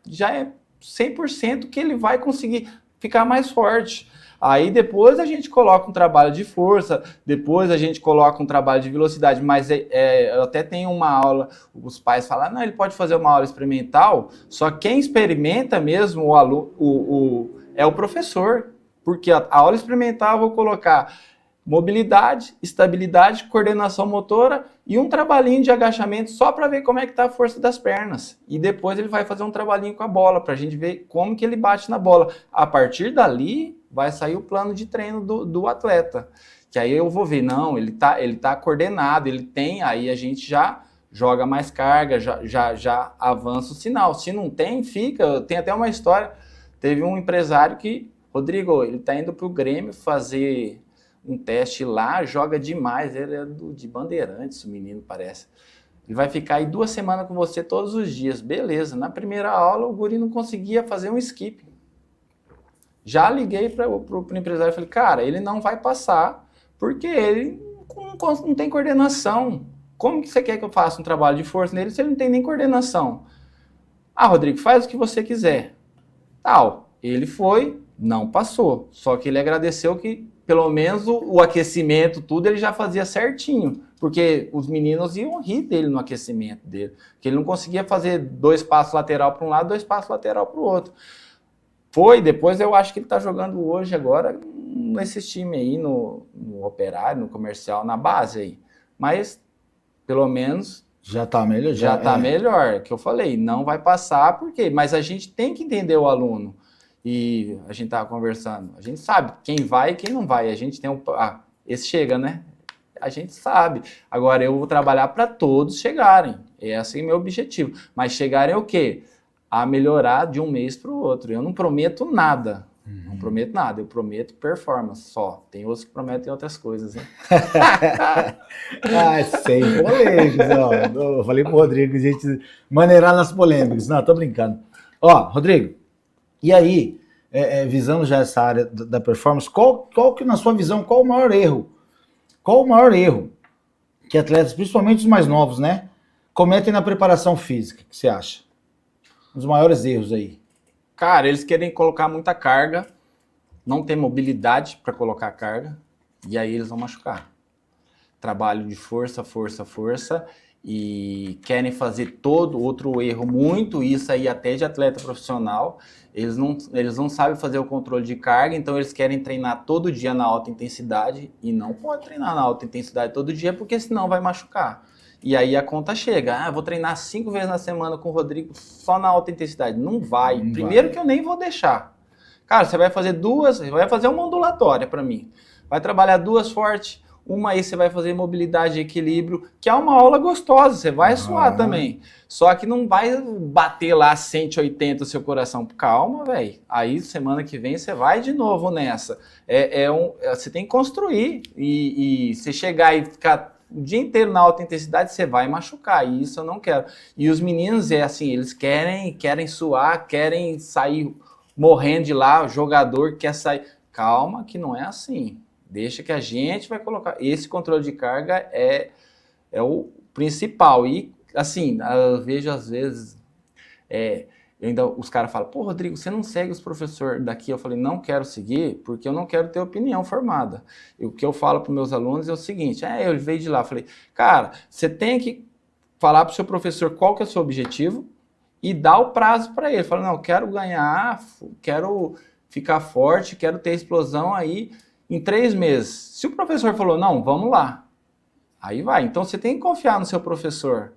já é 100% que ele vai conseguir ficar mais forte. Aí depois a gente coloca um trabalho de força, depois a gente coloca um trabalho de velocidade, mas eu até tenho uma aula, os pais falam, não, ele pode fazer uma aula experimental, só quem experimenta mesmo o aluno é o professor, porque a aula experimental eu vou colocar mobilidade, estabilidade, coordenação motora e um trabalhinho de agachamento só para ver como é que está a força das pernas. E depois ele vai fazer um trabalhinho com a bola para a gente ver como que ele bate na bola. A partir dali vai sair o plano de treino do atleta. Que aí eu vou ver, não, ele tá coordenado, ele tem, aí a gente já joga mais carga, já avança o sinal. Se não tem, fica. Tem até uma história, teve um empresário que, Rodrigo, ele tá indo pro Grêmio fazer um teste lá, joga demais, ele é de Bandeirantes, o menino parece. Ele vai ficar aí 2 semanas com você todos os dias. Beleza, na primeira aula o guri não conseguia fazer um skip. Já liguei para o empresário e falei, cara, ele não vai passar porque ele não tem coordenação. Como que você quer que eu faça um trabalho de força nele se ele não tem nem coordenação? Ah, Rodrigo, faz o que você quiser. Tal, ele foi, não passou. Só que ele agradeceu que pelo menos o aquecimento, tudo, ele já fazia certinho. Porque os meninos iam rir dele no aquecimento dele. Porque ele não conseguia fazer 2 passos lateral para um lado, 2 passos lateral para o outro. Depois eu acho que ele está jogando hoje agora nesses times aí, no Operário, no Comercial, na base aí. Mas, pelo menos... Já está melhor. Já está melhor, que eu falei, não vai passar, por quê? Mas a gente tem que entender o aluno. E a gente estava conversando, a gente sabe quem vai e quem não vai. A gente tem esse chega, né? A gente sabe. Agora eu vou trabalhar para todos chegarem. Esse é o meu objetivo. Mas chegarem o quê? A melhorar de um mês para o outro. Eu não prometo nada. Não prometo nada. Eu prometo performance só. Tem outros que prometem outras coisas, né? Sem polêmicas. Eu falei pro Rodrigo, gente, maneirar nas polêmicas. Não, tô brincando. Rodrigo, e aí, visando já essa área da performance, qual que, na sua visão, qual o maior erro? Qual o maior erro que atletas, principalmente os mais novos, né, cometem na preparação física? O que você acha? Os maiores erros aí. Cara, eles querem colocar muita carga, não tem mobilidade para colocar carga, e aí eles vão machucar. Trabalho de força, e querem fazer todo outro erro, muito isso aí até de atleta profissional. Eles não sabem fazer o controle de carga, então eles querem treinar todo dia na alta intensidade, e não pode treinar na alta intensidade todo dia, porque senão vai machucar. E aí a conta chega, vou treinar 5 vezes na semana com o Rodrigo só na alta intensidade. Não vai. Primeiro que eu nem vou deixar. Cara, você vai fazer vai fazer uma ondulatória para mim. Vai trabalhar 2 fortes, uma aí você vai fazer mobilidade e equilíbrio, que é uma aula gostosa, você vai suar também. Só que não vai bater lá 180 o seu coração. Calma, velho. Aí semana que vem você vai de novo nessa. Você tem que construir. E você chegar e ficar o dia inteiro na alta intensidade, você vai machucar, e isso eu não quero. E os meninos, é assim, eles querem suar, querem sair morrendo de lá, o jogador quer sair. Calma, que não é assim. Deixa que a gente vai colocar. Esse controle de carga é o principal. E, assim, eu vejo às vezes, ainda os caras falam, pô, Rodrigo, você não segue os professores daqui? Eu falei, não quero seguir, porque eu não quero ter opinião formada. E o que eu falo para os meus alunos é o seguinte, eu veio de lá, eu falei, cara, você tem que falar para o seu professor qual que é o seu objetivo e dar o prazo para ele. Fala, não, quero ganhar, quero ficar forte, quero ter explosão aí em 3 meses. Se o professor falou, não, vamos lá, aí vai. Então você tem que confiar no seu professor.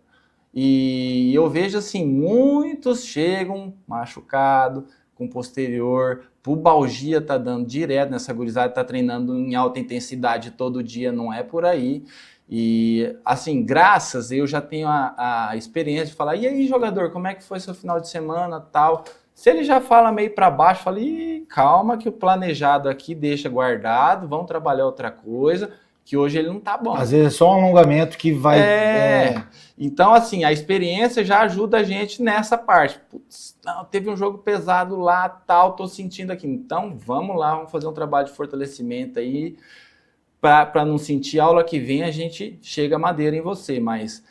E eu vejo assim, muitos chegam machucado, com posterior, pubalgia tá dando direto nessa gurizada, tá treinando em alta intensidade todo dia, não é por aí. E assim, graças, eu já tenho a experiência de falar, e aí jogador, como é que foi seu final de semana, tal. Se ele já fala meio para baixo, fala, calma que o planejado aqui deixa guardado, vamos trabalhar outra coisa, que hoje ele não tá bom. Às vezes é só um alongamento que vai... Então, assim, a experiência já ajuda a gente nessa parte. Putz, não, teve um jogo pesado lá, tal, tô sentindo aqui. Então, vamos lá, vamos fazer um trabalho de fortalecimento aí, para não sentir. A aula que vem a gente chega madeira em você, mas...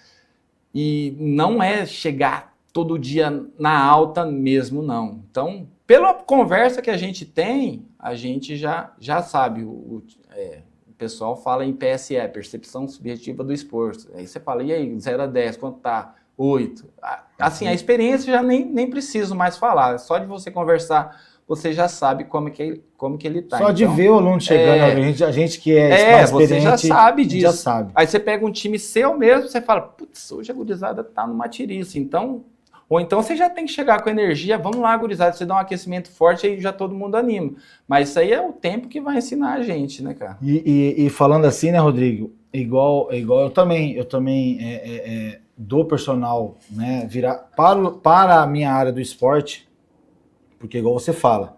E não é chegar todo dia na alta mesmo, não. Então, pela conversa que a gente tem, a gente já sabe. O pessoal fala em PSE, Percepção Subjetiva do Esforço. Aí você fala, e aí, 0 a 10, quanto tá? 8. Assim, a experiência já nem preciso mais falar. Só de você conversar, você já sabe como que ele tá. Só de ver o aluno chegando, a gente que é mais você já sabe disso. Já sabe. Aí você pega um time seu mesmo, você fala, putz, hoje a gurizada tá numa tiriça, então... Ou então você já tem que chegar com energia, vamos lá, gurizada, você dá um aquecimento forte e já todo mundo anima. Mas isso aí é o tempo que vai ensinar a gente, né, cara? E falando assim, né, Rodrigo, igual eu também dou personal, né, para a minha área do esporte, porque igual você fala,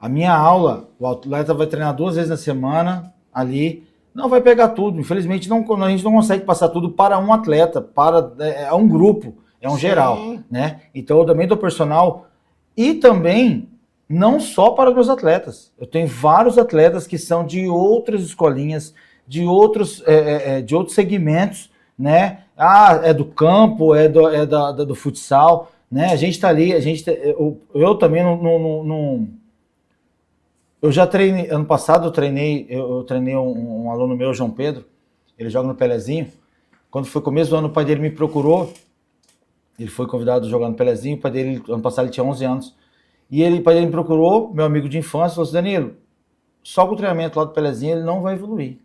a minha aula, o atleta vai treinar 2 vezes na semana ali, não vai pegar tudo, infelizmente a gente não consegue passar tudo para um atleta, é um grupo, é um Sim. geral, né? Então eu também dou personal e também não só para os meus atletas, eu tenho vários atletas que são de outras escolinhas, de outros segmentos, né? É do campo, do futsal, né? A gente tá ali, eu também não eu já treinei, ano passado eu treinei um aluno meu, João Pedro, ele joga no Pelezinho. Quando foi começo do ano, o pai dele me procurou, ele foi convidado a jogar no Pelezinho, o pai dele, ano passado ele tinha 11 anos, e o pai dele me procurou, meu amigo de infância, falou assim, Danilo, só com o treinamento lá do Pelezinho ele não vai evoluir.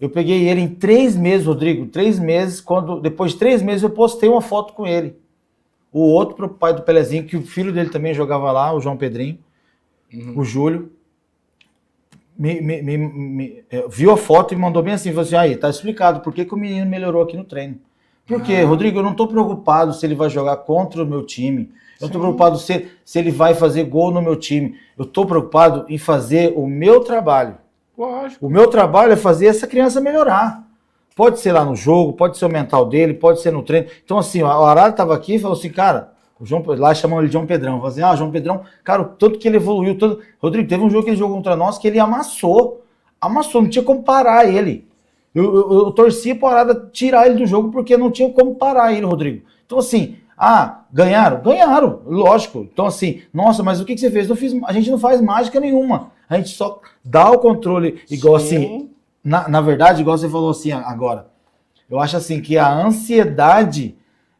Eu peguei ele em 3 meses, Rodrigo, 3 meses, depois de 3 meses eu postei uma foto com ele. O outro pai do Pelezinho, que o filho dele também jogava lá, o João Pedrinho, o Júlio, viu a foto e mandou bem assim, falou assim, aí, tá explicado por que o menino melhorou aqui no treino. Porque, Rodrigo, eu não tô preocupado se ele vai jogar contra o meu time, eu não tô preocupado se ele vai fazer gol no meu time, eu tô preocupado em fazer o meu trabalho. Lógico. O meu trabalho é fazer essa criança melhorar. Pode ser lá no jogo, pode ser o mental dele, pode ser no treino. Então, assim, o Arara tava aqui e falou assim, cara... Lá chamam ele de João Pedrão. Falei assim, João Pedrão, cara, o tanto que ele evoluiu. Rodrigo, teve um jogo que ele jogou contra nós que ele amassou, não tinha como parar ele. Eu torcia para Arara tirar ele do jogo porque não tinha como parar ele, Rodrigo. Então, assim, ganharam? Ganharam, lógico. Então, assim, nossa, mas o que você fez? A gente não faz mágica nenhuma. A gente só dá o controle, igual Sim. assim, na verdade, igual você falou assim agora. Eu acho assim que a ansiedade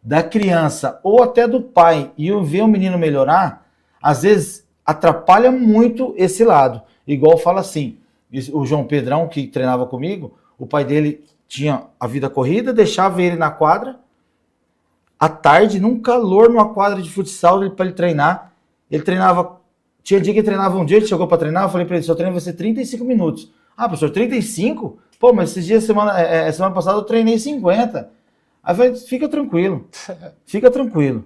da criança ou até do pai e eu ver o menino melhorar, às vezes atrapalha muito esse lado. Igual fala assim, o João Pedrão que treinava comigo, o pai dele tinha a vida corrida, deixava ele na quadra, à tarde, num calor, numa quadra de futsal para ele treinar. Ele treinava, tinha dia que ele treinava um dia, ele chegou para treinar, eu falei para ele, seu treino vai ser 35 minutos. Professor, 35? Pô, mas esses dias, semana passada eu treinei 50. Aí eu falei, fica tranquilo.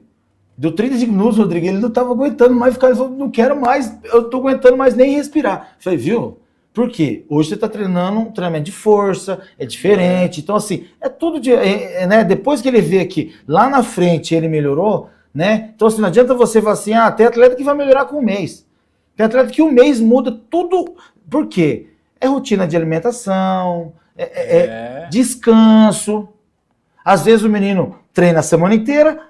Deu 35 minutos, Rodrigo, ele não estava aguentando mais ficar, ele falou, não quero mais, eu tô aguentando mais nem respirar. Eu falei, viu? Por quê? Hoje você está treinando um treinamento de força, é diferente. Então, assim, é tudo né? Depois que ele vê que lá na frente ele melhorou, né? Então, assim, não adianta você falar assim, tem atleta que vai melhorar com um mês. Tem atleta que um mês muda tudo. Por quê? É rotina de alimentação, descanso. Às vezes o menino treina a semana inteira,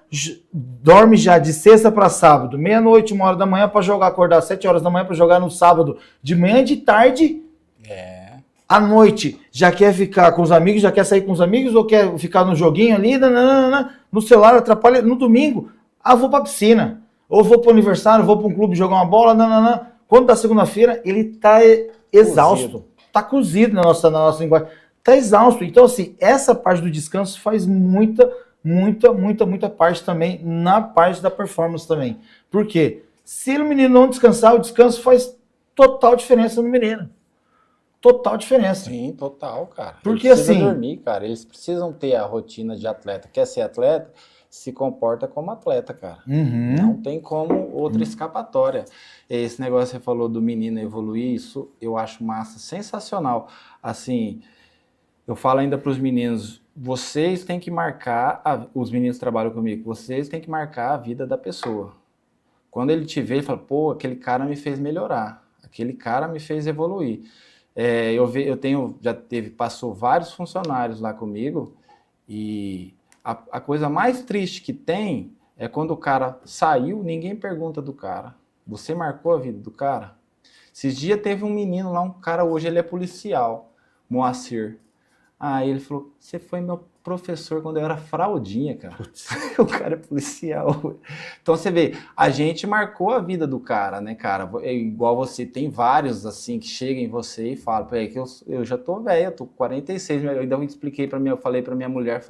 dorme já de sexta para sábado, meia-noite, 1h da manhã para jogar, acordar às 7 horas da manhã para jogar no sábado, de manhã e de tarde. À noite já quer ficar com os amigos, já quer sair com os amigos ou quer ficar no joguinho ali, no celular, atrapalha. No domingo, vou para a piscina, ou vou para o aniversário, vou para um clube jogar uma bola, Quando dá segunda-feira, ele tá exausto, tá cozido na nossa linguagem. Tá exausto. Então, assim, essa parte do descanso faz muita parte também na parte da performance também. Por quê? Se o menino não descansar, o descanso faz total diferença no menino. Total diferença. Sim, total, cara. Porque eles precisam assim... dormir, cara. Eles precisam ter a rotina de atleta. Quer ser atleta? Se comporta como atleta, cara. Não tem como outra escapatória. Esse negócio que você falou do menino evoluir, isso eu acho massa, sensacional. Assim... Eu falo ainda para os meninos, vocês têm que marcar, os meninos que trabalham comigo, vocês têm que marcar a vida da pessoa. Quando ele te vê, ele fala, pô, aquele cara me fez melhorar, aquele cara me fez evoluir. Passou vários funcionários lá comigo, e a coisa mais triste que tem é quando o cara saiu, ninguém pergunta do cara. Você marcou a vida do cara? Esses dias teve um menino lá, um cara, hoje ele é policial, Moacir. Aí ele falou, você foi meu professor quando eu era fraldinha, cara. O cara é policial. Então você vê, a gente marcou a vida do cara, né, cara? É igual você, tem vários assim que chegam em você e falam, que eu já tô velho, eu tô com 46, eu ainda expliquei pra eu falei pra minha mulher,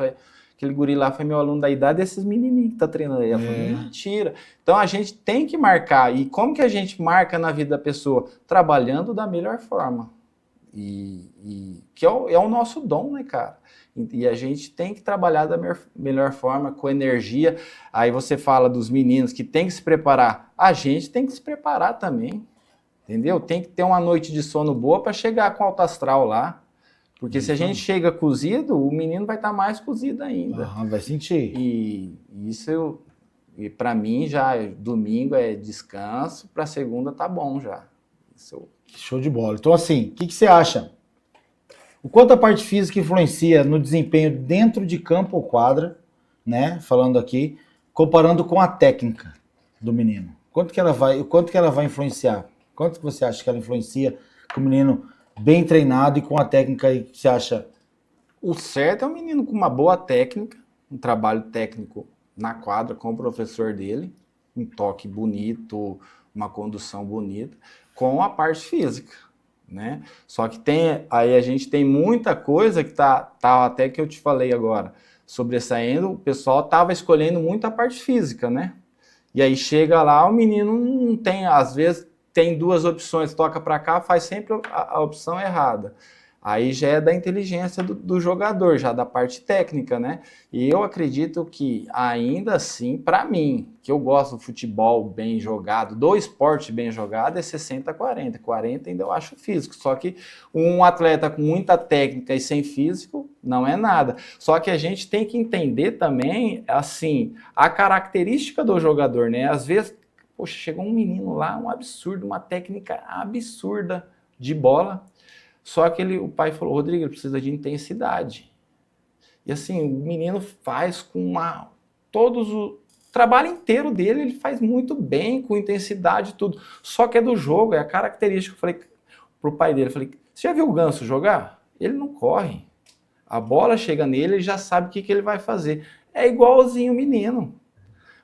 aquele guri lá foi meu aluno da idade desses menininhos que tá treinando aí. Ela falou, mentira. Então a gente tem que marcar. E como que a gente marca na vida da pessoa? Trabalhando da melhor forma. Que é o nosso dom, né, cara? E a gente tem que trabalhar da melhor forma, com energia. Aí você fala dos meninos que tem que se preparar. A gente tem que se preparar também, entendeu? Tem que ter uma noite de sono boa para chegar com alto astral lá. Porque se a gente chega cozido, o menino vai estar mais cozido ainda. Vai sentir. E para mim, já domingo é descanso, para segunda tá bom já. Show de bola. Então, assim, o que você acha? O quanto a parte física influencia no desempenho dentro de campo ou quadra, né? Falando aqui, comparando com a técnica do menino. Quanto que ela vai influenciar? Quanto que você acha que ela influencia com o menino bem treinado e com a técnica aí que você acha? O certo é um menino com uma boa técnica, um trabalho técnico na quadra com o professor dele, um toque bonito, uma condução bonita, com a parte física, né? Só que aí a gente tem muita coisa que tá até que eu te falei agora, sobressaindo, o pessoal tava escolhendo muito a parte física, né? E aí chega lá, o menino não tem, às vezes tem duas opções, toca para cá, faz sempre a opção errada. Aí já é da inteligência do jogador, já da parte técnica, né? E eu acredito que ainda assim, para mim, que eu gosto do futebol bem jogado, do esporte bem jogado, é 60-40. 40 ainda eu acho físico. Só que um atleta com muita técnica e sem físico não é nada. Só que a gente tem que entender também, assim, a característica do jogador, né? Às vezes, poxa, chegou um menino lá, um absurdo, uma técnica absurda de bola. Só que o pai falou, Rodrigo, ele precisa de intensidade. E assim, o menino faz com o trabalho inteiro dele, ele faz muito bem, com intensidade e tudo. Só que é do jogo, é a característica. Eu falei pro pai dele, você já viu o Ganso jogar? Ele não corre. A bola chega nele, ele já sabe o que ele vai fazer. É igualzinho o menino.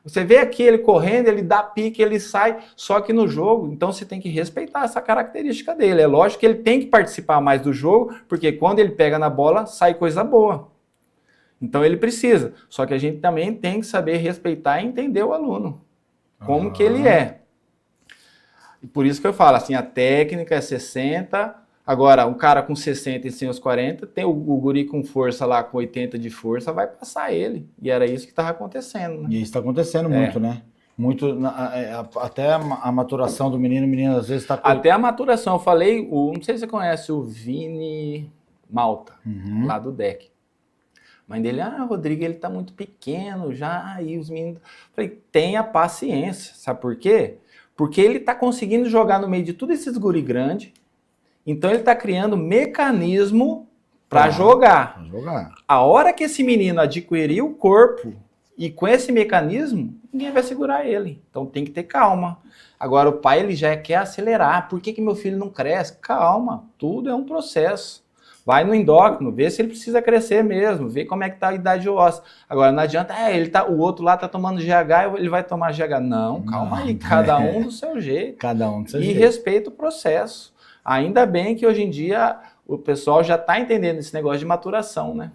Você vê aqui ele correndo, ele dá pique, ele sai, só que no jogo, então você tem que respeitar essa característica dele. É lógico que ele tem que participar mais do jogo, porque quando ele pega na bola, sai coisa boa. Então ele precisa. Só que a gente também tem que saber respeitar e entender o aluno. Como que ele é. E por isso que eu falo, assim, a técnica é 60... Agora, um cara com 60 e sem os 40, tem o guri com força lá, com 80 de força, vai passar ele. E era isso que estava acontecendo, né? E isso está acontecendo muito, né? muito, até a maturação do menino às vezes está... Até a maturação, eu falei, não sei se você conhece o Vini Malta, lá do DEC. A mãe dele, Rodrigo, ele tá muito pequeno já, aí os meninos... Falei, tenha paciência, sabe por quê? Porque ele tá conseguindo jogar no meio de tudo esses guri grande, então ele tá criando mecanismo para jogar. A hora que esse menino adquirir o corpo e com esse mecanismo, ninguém vai segurar ele. Então tem que ter calma. Agora o pai ele já quer acelerar. Por que meu filho não cresce? Calma, tudo é um processo. Vai no endócrino, vê se ele precisa crescer mesmo, vê como é que tá a idade óssea. Agora não adianta, o outro lá tá tomando GH, ele vai tomar GH. Não, calma aí, cada um do seu jeito. Cada um do seu jeito. E respeita o processo. Ainda bem que hoje em dia o pessoal já tá entendendo esse negócio de maturação, né?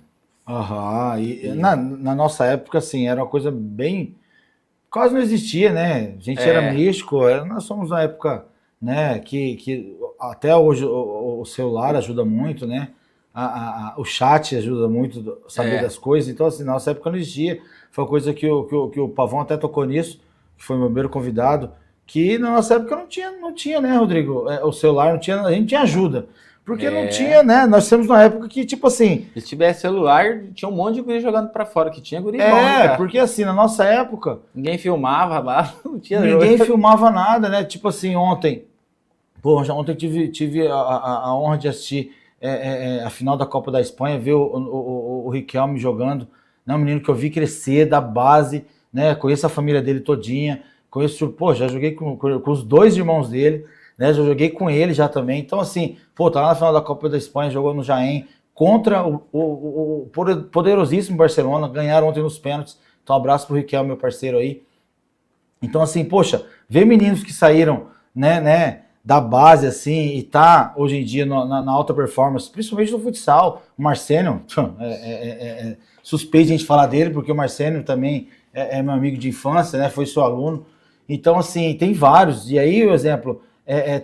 E na nossa época, assim, era uma coisa bem... Quase não existia, né? A gente era místico, nós somos na época, né, que até hoje o celular ajuda muito, né? O chat ajuda muito a saber das coisas. Então, assim, na nossa época não existia. Foi uma coisa que o Pavão até tocou nisso, que foi meu primeiro convidado, que na nossa época não tinha, né, Rodrigo? O celular não tinha, a gente tinha ajuda. Porque não tinha, né? Nós temos uma época que, tipo assim... Se tivesse celular, tinha um monte de guri jogando pra fora, que tinha guri bom, cara. Porque assim, na nossa época... Ninguém filmava lá, não tinha... Ninguém filmava nada, né? Tipo assim, ontem eu tive a honra de assistir a final da Copa da Espanha, ver o Riquelme jogando, né? Um menino que eu vi crescer da base, né? Conheço a família dele todinha, já joguei com os dois irmãos dele, né? Já joguei com ele já também. Então, assim, tá lá na final da Copa da Espanha, jogou no Jaén contra o poderosíssimo Barcelona, ganharam ontem nos pênaltis. Então, um abraço pro Riquelme, meu parceiro aí. Então, assim, ver meninos que saíram, né, da base, assim, e tá hoje em dia na alta performance, principalmente no futsal. O Marcênio, suspeito a gente falar dele, porque o Marcênio também é meu amigo de infância, né, foi seu aluno. Então, assim, tem vários. E aí, o exemplo,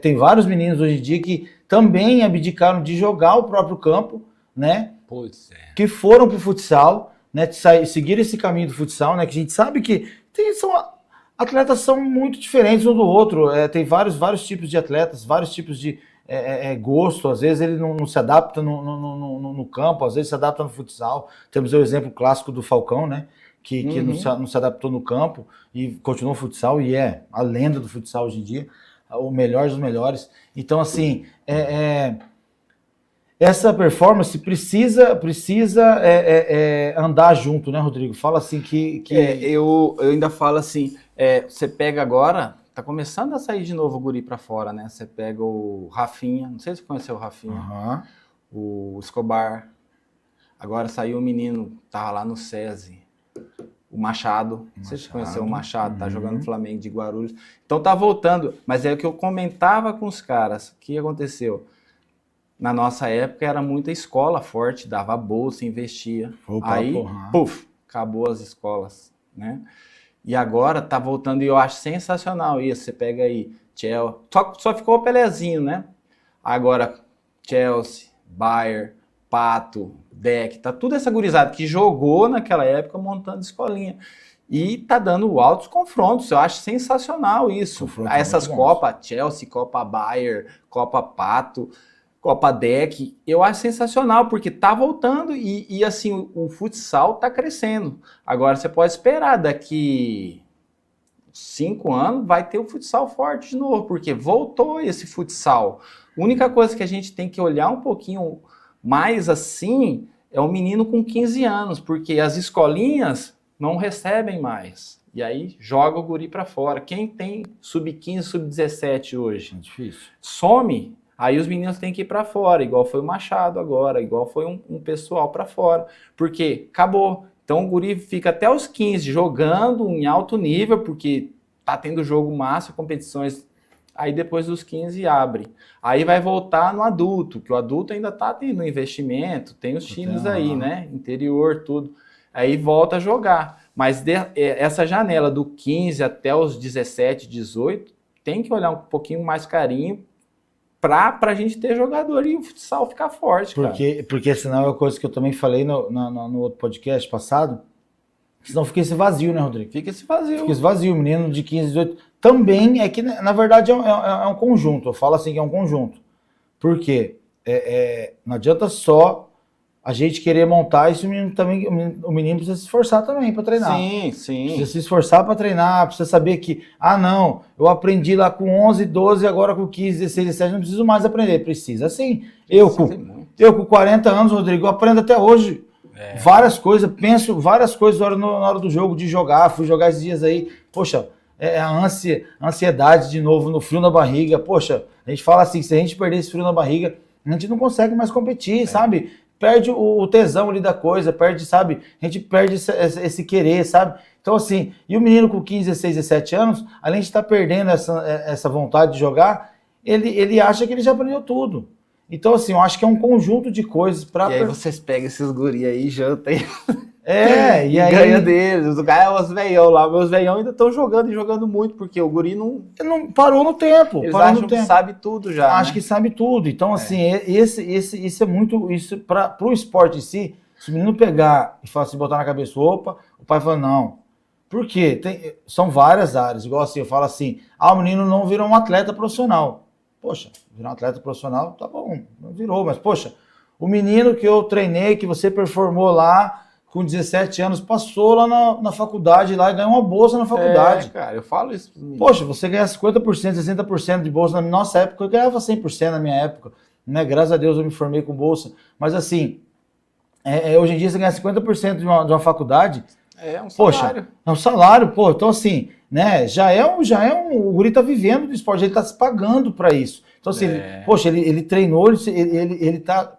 tem vários meninos hoje em dia que também abdicaram de jogar o próprio campo, né, que foram pro futsal, né, seguiram esse caminho do futsal, né, que a gente sabe que atletas são muito diferentes um do outro, tem vários tipos de atletas, vários tipos de gosto, às vezes ele não se adapta no campo, às vezes se adapta no futsal. Temos o exemplo clássico do Falcão, né, que não se adaptou no campo e continuou no futsal e é a lenda do futsal hoje em dia, o melhor dos melhores. Então, assim, essa performance precisa andar junto, né, Rodrigo? Fala assim que... Eu ainda falo assim, você pega agora, tá começando a sair de novo o guri pra fora, né? Você pega o Rafinha, não sei se você conheceu o Rafinha, o Escobar, agora saiu um menino, tava lá no SESI, o Machado, não sei se você conheceu o Machado, tá jogando no Flamengo de Guarulhos, então tá voltando, mas é o que eu comentava com os caras, o que aconteceu? Na nossa época era muita escola forte, dava bolsa, investia. Acabou as escolas, né? E agora tá voltando e eu acho sensacional isso. Você pega aí, Chelsea, só ficou o Pelezinho, né? Agora, Chelsea, Bayern, Pato, DEC, tá tudo essa gurizada que jogou naquela época montando escolinha. E tá dando altos confrontos, eu acho sensacional isso. Essas Copas, Chelsea, Copa Bayern, Copa Pato, Copa DEC, eu acho sensacional, porque tá voltando e assim, o futsal tá crescendo. Agora, você pode esperar, daqui 5 anos vai ter o futsal forte de novo, porque voltou esse futsal. A única coisa que a gente tem que olhar um pouquinho mais assim, é o menino com 15 anos, porque as escolinhas não recebem mais. E aí, joga o guri pra fora. Quem tem sub-15, sub-17 hoje? É difícil. Some. Aí os meninos têm que ir para fora, igual foi o Machado agora, igual foi um pessoal para fora, porque acabou. Então o guri fica até os 15 jogando em alto nível, porque tá tendo jogo massa, competições, aí depois dos 15 abre. Aí vai voltar no adulto, que o adulto ainda tá tendo investimento, tem os times aí, né, interior, tudo. Aí volta a jogar. Mas essa janela do 15 até os 17, 18, tem que olhar um pouquinho mais carinho, pra gente ter jogador e o futsal ficar forte, porque senão é uma coisa que eu também falei no outro podcast passado, Senão fica esse vazio, né, Rodrigo? Fica esse vazio. Fica esse vazio. O menino de 15, 18... Também é que, na verdade, é um conjunto. Eu falo assim que é um conjunto. Por quê? Não adianta só a gente querer montar isso, o menino precisa se esforçar também para treinar. Sim. Precisa se esforçar para treinar, precisa saber que, não, eu aprendi lá com 11, 12, agora com 15, 16, 17, não preciso mais aprender. Precisa sim. Eu com 40 anos, Rodrigo, eu aprendo até hoje. Várias coisas, penso várias coisas na hora do jogo, de jogar. Fui jogar esses dias aí, poxa, a ansiedade de novo, no frio na barriga. Poxa, a gente fala assim, se a gente perder esse frio na barriga, a gente não consegue mais competir, sabe? Perde o tesão ali da coisa, perde, sabe? A gente perde esse querer, sabe? Então, assim, e o menino com 15, 16, 17 anos, além de estar perdendo essa vontade de jogar, ele acha que ele já aprendeu tudo. Então, assim, eu acho que é um conjunto de coisas para... E aí vocês pegam esses guri aí, janta aí. E aí... ganha deles. O cara é os veião lá. Meus veião ainda estão jogando e jogando muito, porque o guri não parou no tempo. Eles acham que sabe tudo já. Acho que sabe tudo. Então, assim, isso é muito... Isso para o esporte em si, se o menino pegar e falar assim, botar na cabeça, opa, o pai fala, não. Por quê? São várias áreas. Igual assim, eu falo assim, o menino não virou um atleta profissional. Poxa, virar um atleta profissional, tá bom, não virou, mas poxa, o menino que eu treinei, que você performou lá, com 17 anos, passou lá na faculdade lá e ganhou uma bolsa na faculdade. Cara, eu falo isso. Poxa, você ganha 50%, 60% de bolsa. Na nossa época, eu ganhava 100% na minha época, né? Graças a Deus eu me formei com bolsa. Mas assim, hoje em dia você ganha 50% de uma faculdade. É um salário. Poxa, é um salário, pô. Então assim, né? O guri tá vivendo do esporte, ele tá se pagando para isso. Então assim, ele treinou,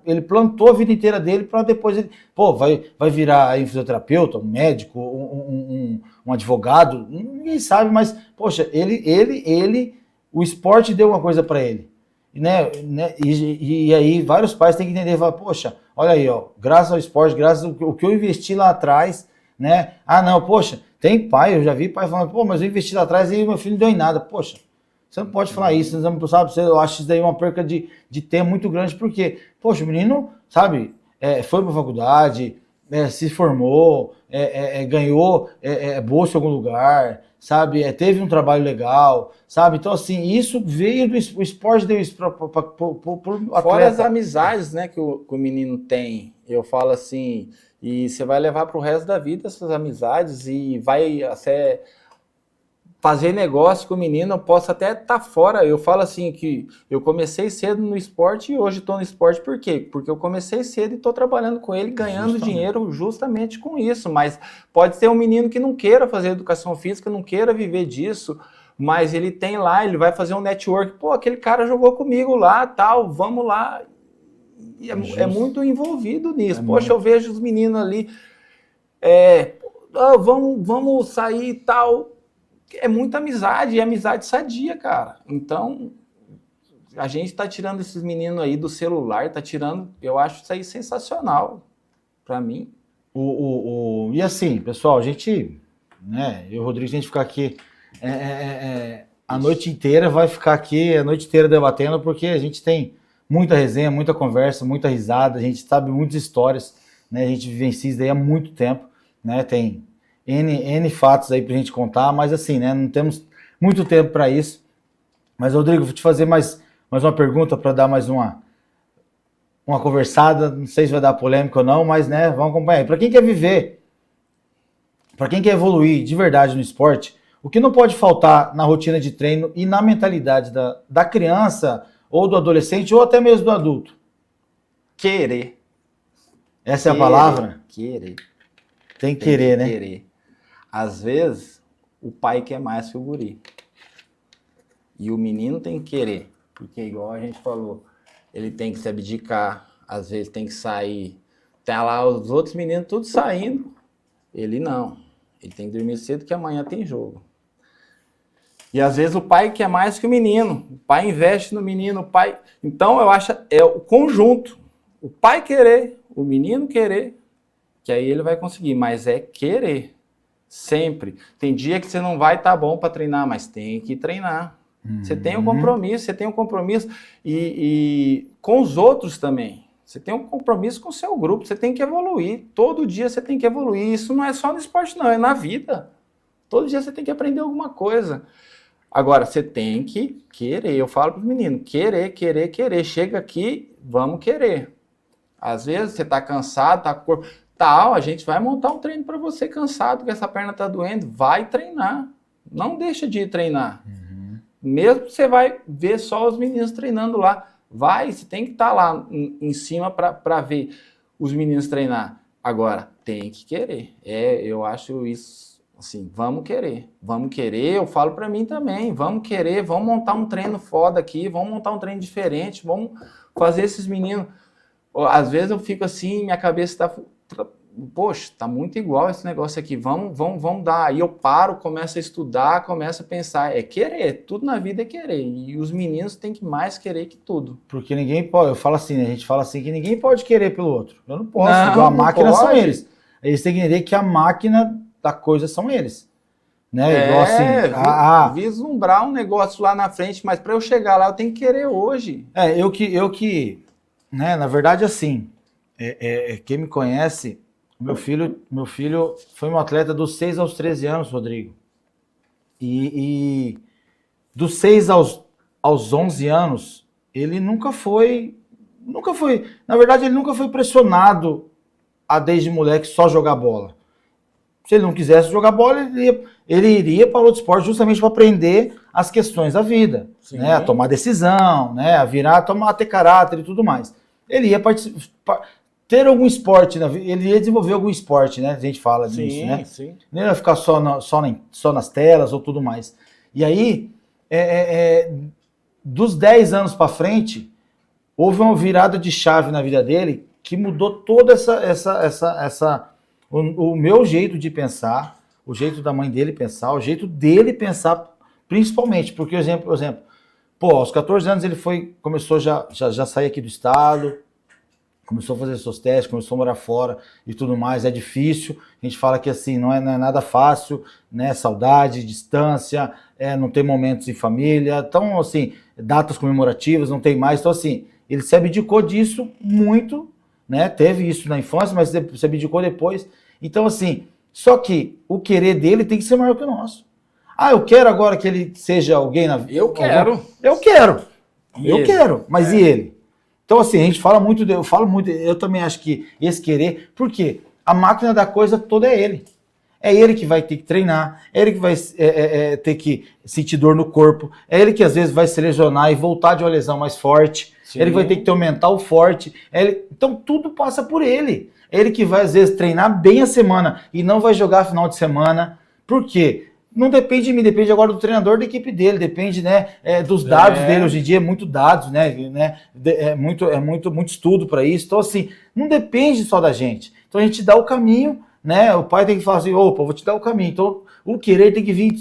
ele plantou a vida inteira dele para depois ele, vai virar um fisioterapeuta, um médico, um advogado, ninguém sabe, mas poxa, o esporte deu uma coisa para ele. Né? E aí vários pais têm que entender, falar, poxa, olha aí, ó, graças ao esporte, graças ao que eu investi lá atrás, né? Não, poxa, tem pai, eu já vi pai falando, mas eu investi lá atrás e meu filho não deu em nada. Poxa, você não pode falar isso, sabe? Eu acho isso daí uma perca de tempo muito grande, porque, poxa, o menino, sabe, foi para a faculdade, se formou, ganhou bolsa em algum lugar, sabe, teve um trabalho legal, sabe? Então, assim, isso veio o esporte deu isso para o atleta. Fora as amizades, né, que o menino tem, eu falo assim, e você vai levar para o resto da vida essas amizades e vai até fazer negócio com o menino, eu posso até estar fora. Eu falo assim que eu comecei cedo no esporte e hoje estou no esporte. Por quê? Porque eu comecei cedo e estou trabalhando com ele, ganhando dinheiro justamente com isso. Mas pode ser um menino que não queira fazer educação física, não queira viver disso, mas ele tem lá, ele vai fazer um network. Aquele cara jogou comigo lá, tal, vamos lá. E é muito envolvido nisso. Poxa, eu vejo os meninos ali, vamos sair e tal. É muita amizade, e amizade sadia, cara. Então, a gente tá tirando esses meninos aí do celular, eu acho isso aí sensacional, pra mim. E assim, pessoal, a gente, né, eu e o Rodrigo, a gente ficar aqui a noite inteira, vai ficar aqui a noite inteira debatendo, porque a gente tem muita resenha, muita conversa, muita risada, a gente sabe muitas histórias, né, a gente vivencia isso daí há muito tempo, né, tem N fatos aí pra gente contar, mas assim, né, não temos muito tempo para isso. Mas, Rodrigo, vou te fazer mais uma pergunta para dar mais uma conversada, não sei se vai dar polêmica ou não, mas, né, vamos acompanhar. Para quem quer viver, para quem quer evoluir de verdade no esporte, o que não pode faltar na rotina de treino e na mentalidade da criança, ou do adolescente, ou até mesmo do adulto? Querer. Essa é a palavra? Querer. Tem que querer, né? Querer. Às vezes, o pai quer mais que o guri. E o menino tem que querer. Porque, igual a gente falou, ele tem que se abdicar, às vezes tem que sair. Tá lá os outros meninos tudo saindo. Ele não. Ele tem que dormir cedo, que amanhã tem jogo. E às vezes o pai quer mais que o menino. O pai investe no menino, o pai... Então, eu acho o conjunto. O pai querer, o menino querer, que aí ele vai conseguir. Mas é querer. Sempre. Tem dia que você não vai estar bom para treinar, mas tem que treinar. Você tem um compromisso, e com os outros também. Você tem um compromisso com o seu grupo, você tem que evoluir. Todo dia você tem que evoluir. Isso não é só no esporte, não, é na vida. Todo dia você tem que aprender alguma coisa. Agora, você tem que querer. Eu falo para os meninos, querer. Chega aqui, vamos querer. Às vezes você está cansado, está com o corpo... Tal, a gente vai montar um treino para você cansado, que essa perna está doendo. Vai treinar. Não deixa de ir treinar. Mesmo que você vai ver só os meninos treinando lá. Vai, você tem que estar lá em cima para ver os meninos treinar. Agora, tem que querer. Eu acho isso, assim, vamos querer. Eu falo para mim também, vamos querer, vamos montar um treino foda aqui, vamos montar um treino diferente, vamos fazer esses meninos... Às vezes eu fico assim, minha cabeça está... Poxa, tá muito igual esse negócio aqui, vamos dar. Aí eu paro, começo a estudar, começo a pensar, querer, tudo na vida é querer. E os meninos têm que mais querer que tudo. Porque ninguém pode, eu falo assim, né? A gente fala assim que ninguém pode querer pelo outro. Eu não posso, Não, igual a máquina pode. são eles. Eles têm que entender que a máquina da coisa são eles. Né? Igual assim, vislumbrar um negócio lá na frente, mas para eu chegar lá eu tenho que querer hoje. Né, na verdade assim, quem me conhece, meu filho foi um atleta dos 6 aos 13 anos, Rodrigo. E dos 6 aos 11 anos, ele nunca foi, na verdade ele nunca foi pressionado a desde moleque só jogar bola. Se ele não quisesse jogar bola, ele iria para outro esporte justamente para aprender as questões da vida, né? A tomar decisão, né? A ter caráter e tudo mais. Ele ia ter algum esporte, ele ia desenvolver algum esporte, né? A gente fala disso, né? Sim. Não ia ficar só nas telas ou tudo mais. E aí, dos 10 anos para frente, houve uma virada de chave na vida dele que mudou toda o meu jeito de pensar, o jeito da mãe dele pensar, o jeito dele pensar, principalmente, porque, por exemplo, aos 14 anos ele começou já sair aqui do estado, começou a fazer seus testes, começou a morar fora e tudo mais, é difícil, a gente fala que assim, não é nada fácil, né, saudade, distância, não tem momentos em família, então assim, datas comemorativas, não tem mais, então assim, ele se abdicou disso muito, né, teve isso na infância, mas se abdicou depois, então assim, só que o querer dele tem que ser maior que o nosso. Eu quero agora que ele seja alguém na vida. Eu quero, mas e ele? Então assim, a gente fala muito, eu também acho que esse querer, porque a máquina da coisa toda é ele. É ele que vai ter que treinar, é ele que vai ter que sentir dor no corpo, é ele que às vezes vai se lesionar e voltar de uma lesão mais forte, é ele que vai ter que ter um mental forte, então tudo passa por ele. É ele que vai às vezes treinar bem a semana e não vai jogar final de semana. Por quê? Não depende de mim, depende agora do treinador da equipe dele, depende, né, dos dados dele. Hoje em dia é muito dados, né, é muito estudo para isso. Então assim, não depende só da gente. Então a gente dá o caminho, né, o pai tem que falar assim, opa, vou te dar o caminho. Então o querer tem que vir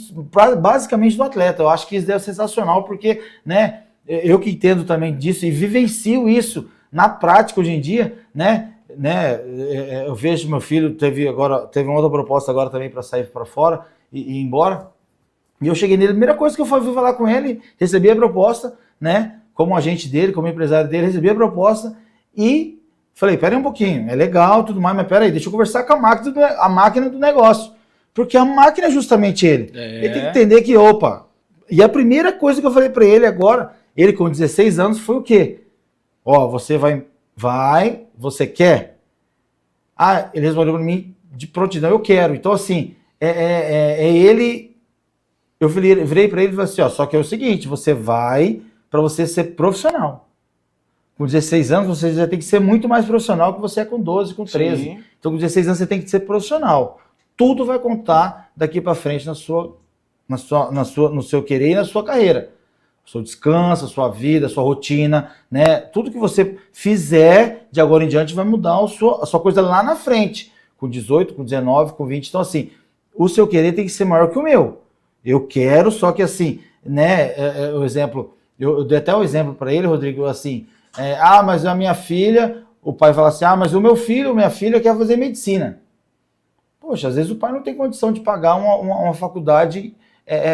basicamente do atleta. Eu acho que isso é sensacional porque, né, eu que entendo também disso e vivencio isso na prática hoje em dia, né, eu vejo meu filho, teve uma outra proposta agora também para sair para fora e ir embora, e eu cheguei nele, a primeira coisa que eu fui falar com ele, recebi a proposta, né, como agente dele, como empresário dele, recebi a proposta e falei, pera aí um pouquinho, é legal, tudo mais, mas pera aí, deixa eu conversar com a máquina do negócio, porque a máquina é justamente ele. Ele tem que entender que, e a primeira coisa que eu falei para ele agora, ele com 16 anos, foi o quê? Você você quer? Ele respondeu para mim de prontidão, eu quero. Então, assim, ele, eu virei para ele e falei assim, só que é o seguinte, você vai para você ser profissional. Com 16 anos, você já tem que ser muito mais profissional que você é com 12, com 13. Sim. Então, com 16 anos, você tem que ser profissional. Tudo vai contar daqui para frente no seu querer e na sua carreira. O seu descanso, a sua vida, a sua rotina, né? Tudo que você fizer de agora em diante vai mudar a sua coisa lá na frente. Com 18, com 19, com 20. Então, assim, o seu querer tem que ser maior que o meu. Eu quero, só que assim, né? O exemplo, eu dei até um exemplo para ele, Rodrigo, assim, mas a minha filha, o pai fala assim, mas o meu filho, minha filha quer fazer medicina. Poxa, às vezes o pai não tem condição de pagar uma faculdade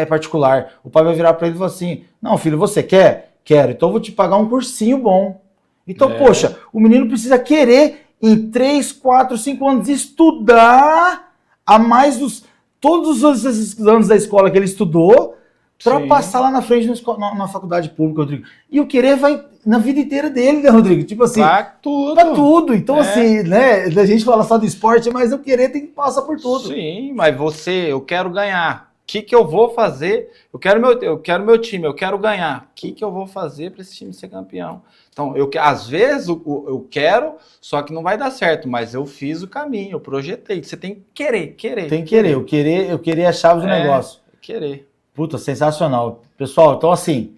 particular. O pai vai virar para ele e falar assim, não, filho, você quer? Quero, então eu vou te pagar um cursinho bom. Então, poxa, o menino precisa querer em 3, 4, 5 anos estudar a mais todos esses anos da escola que ele estudou para passar lá na frente na faculdade pública, Rodrigo. E o querer vai na vida inteira dele, né, Rodrigo? Tipo assim, pra tudo. Pra tudo. Então, assim, né, a gente fala só do esporte, mas o querer tem que passar por tudo. Sim, mas eu quero ganhar. O que eu vou fazer? Eu quero meu time, eu quero ganhar. O que eu vou fazer para esse time ser campeão? Então, às vezes eu quero, só que não vai dar certo, mas eu fiz o caminho, eu projetei. Você tem que querer. Tem que querer. Eu querer a chave do negócio. Querer. Puta, sensacional. Pessoal, então assim,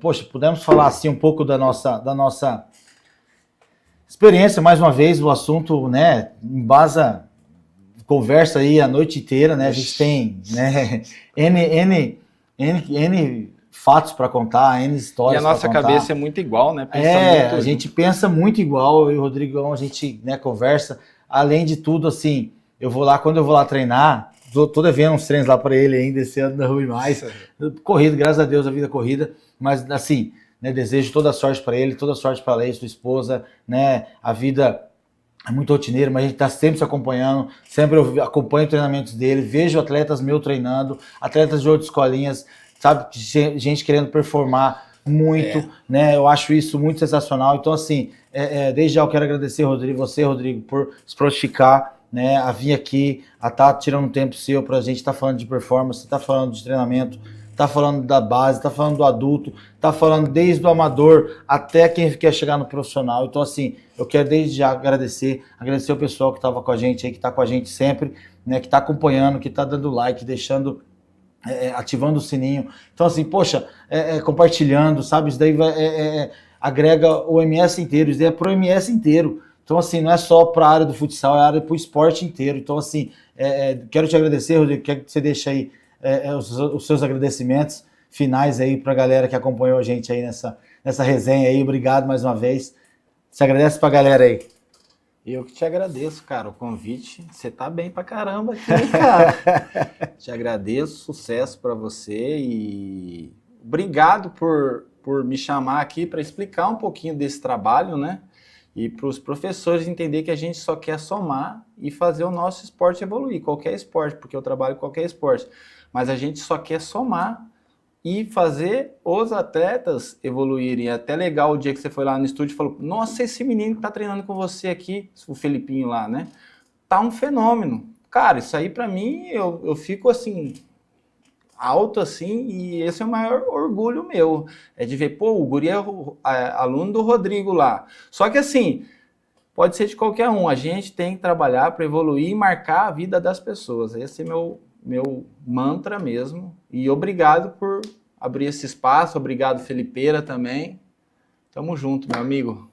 poxa, podemos falar assim um pouco da nossa experiência, mais uma vez, o assunto, né, embasa, conversa aí a noite inteira, né, a gente tem, né, N fatos para contar, N histórias. E a nossa cabeça é muito igual, né? A gente pensa muito igual, eu e o Rodrigão, a gente, né, conversa. Além de tudo, assim, quando eu vou lá treinar, tô devendo uns treinos lá para ele ainda, esse ano não ruim mais. Corrido, graças a Deus, a vida corrida, mas assim, né, desejo toda a sorte para ele, toda a sorte para a Lei, sua esposa, né, a vida é muito rotineira, mas a gente está sempre se acompanhando, sempre eu acompanho treinamentos dele, vejo atletas meus treinando, atletas de outras escolinhas, sabe, gente querendo performar muito, né, eu acho isso muito sensacional. Então assim, desde já eu quero agradecer, você, Rodrigo, por se prontificar, né, a vir aqui, a estar tirando um tempo seu para a gente estar falando de performance, estar falando de treinamento, tá falando da base, tá falando do adulto, tá falando desde o amador até quem quer chegar no profissional. Então, assim, eu quero desde já agradecer o pessoal que estava com a gente aí, que está com a gente sempre, né, que está acompanhando, que está dando like, deixando, ativando o sininho. Então, assim, poxa, compartilhando, sabe? Isso daí agrega o MS inteiro, isso daí é pro MS inteiro. Então, assim, não é só para a área do futsal, é a área para o esporte inteiro. Então, assim, quero te agradecer, Rodrigo, quero que você deixe aí os seus agradecimentos finais aí para a galera que acompanhou a gente aí nessa resenha aí. Obrigado mais uma vez. Você agradece para a galera aí. Eu que te agradeço, cara, o convite. Você tá bem pra caramba aqui, cara. Te agradeço, sucesso para você e obrigado por me chamar aqui para explicar um pouquinho desse trabalho, né? E para os professores entender que a gente só quer somar e fazer o nosso esporte evoluir, qualquer esporte, porque eu trabalho com qualquer esporte. Mas a gente só quer somar e fazer os atletas evoluírem. É até legal o dia que você foi lá no estúdio e falou, nossa, esse menino que tá treinando com você aqui, o Felipinho lá, né? Tá um fenômeno. Cara, isso aí para mim, eu fico assim, alto assim, e esse é o maior orgulho meu. É de ver, pô, o guri é aluno do Rodrigo lá. Só que assim, pode ser de qualquer um. A gente tem que trabalhar para evoluir e marcar a vida das pessoas. Esse é meu mantra mesmo. E obrigado por abrir esse espaço. Obrigado, Felipeira, também. Tamo junto, meu amigo.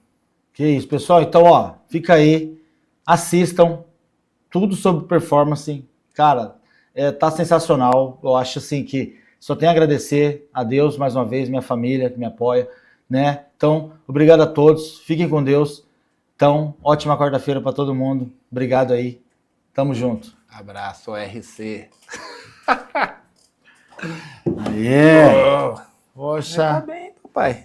Que isso, pessoal. Então, ó, fica aí. Assistam. Tudo sobre performance. Cara, tá sensacional. Eu acho assim que só tenho a agradecer a Deus mais uma vez, minha família que me apoia, né? Então, obrigado a todos. Fiquem com Deus. Então, ótima quarta-feira para todo mundo. Obrigado aí. Tamo junto. Abraço, RC. Aê! Poxa. Tá bem, papai.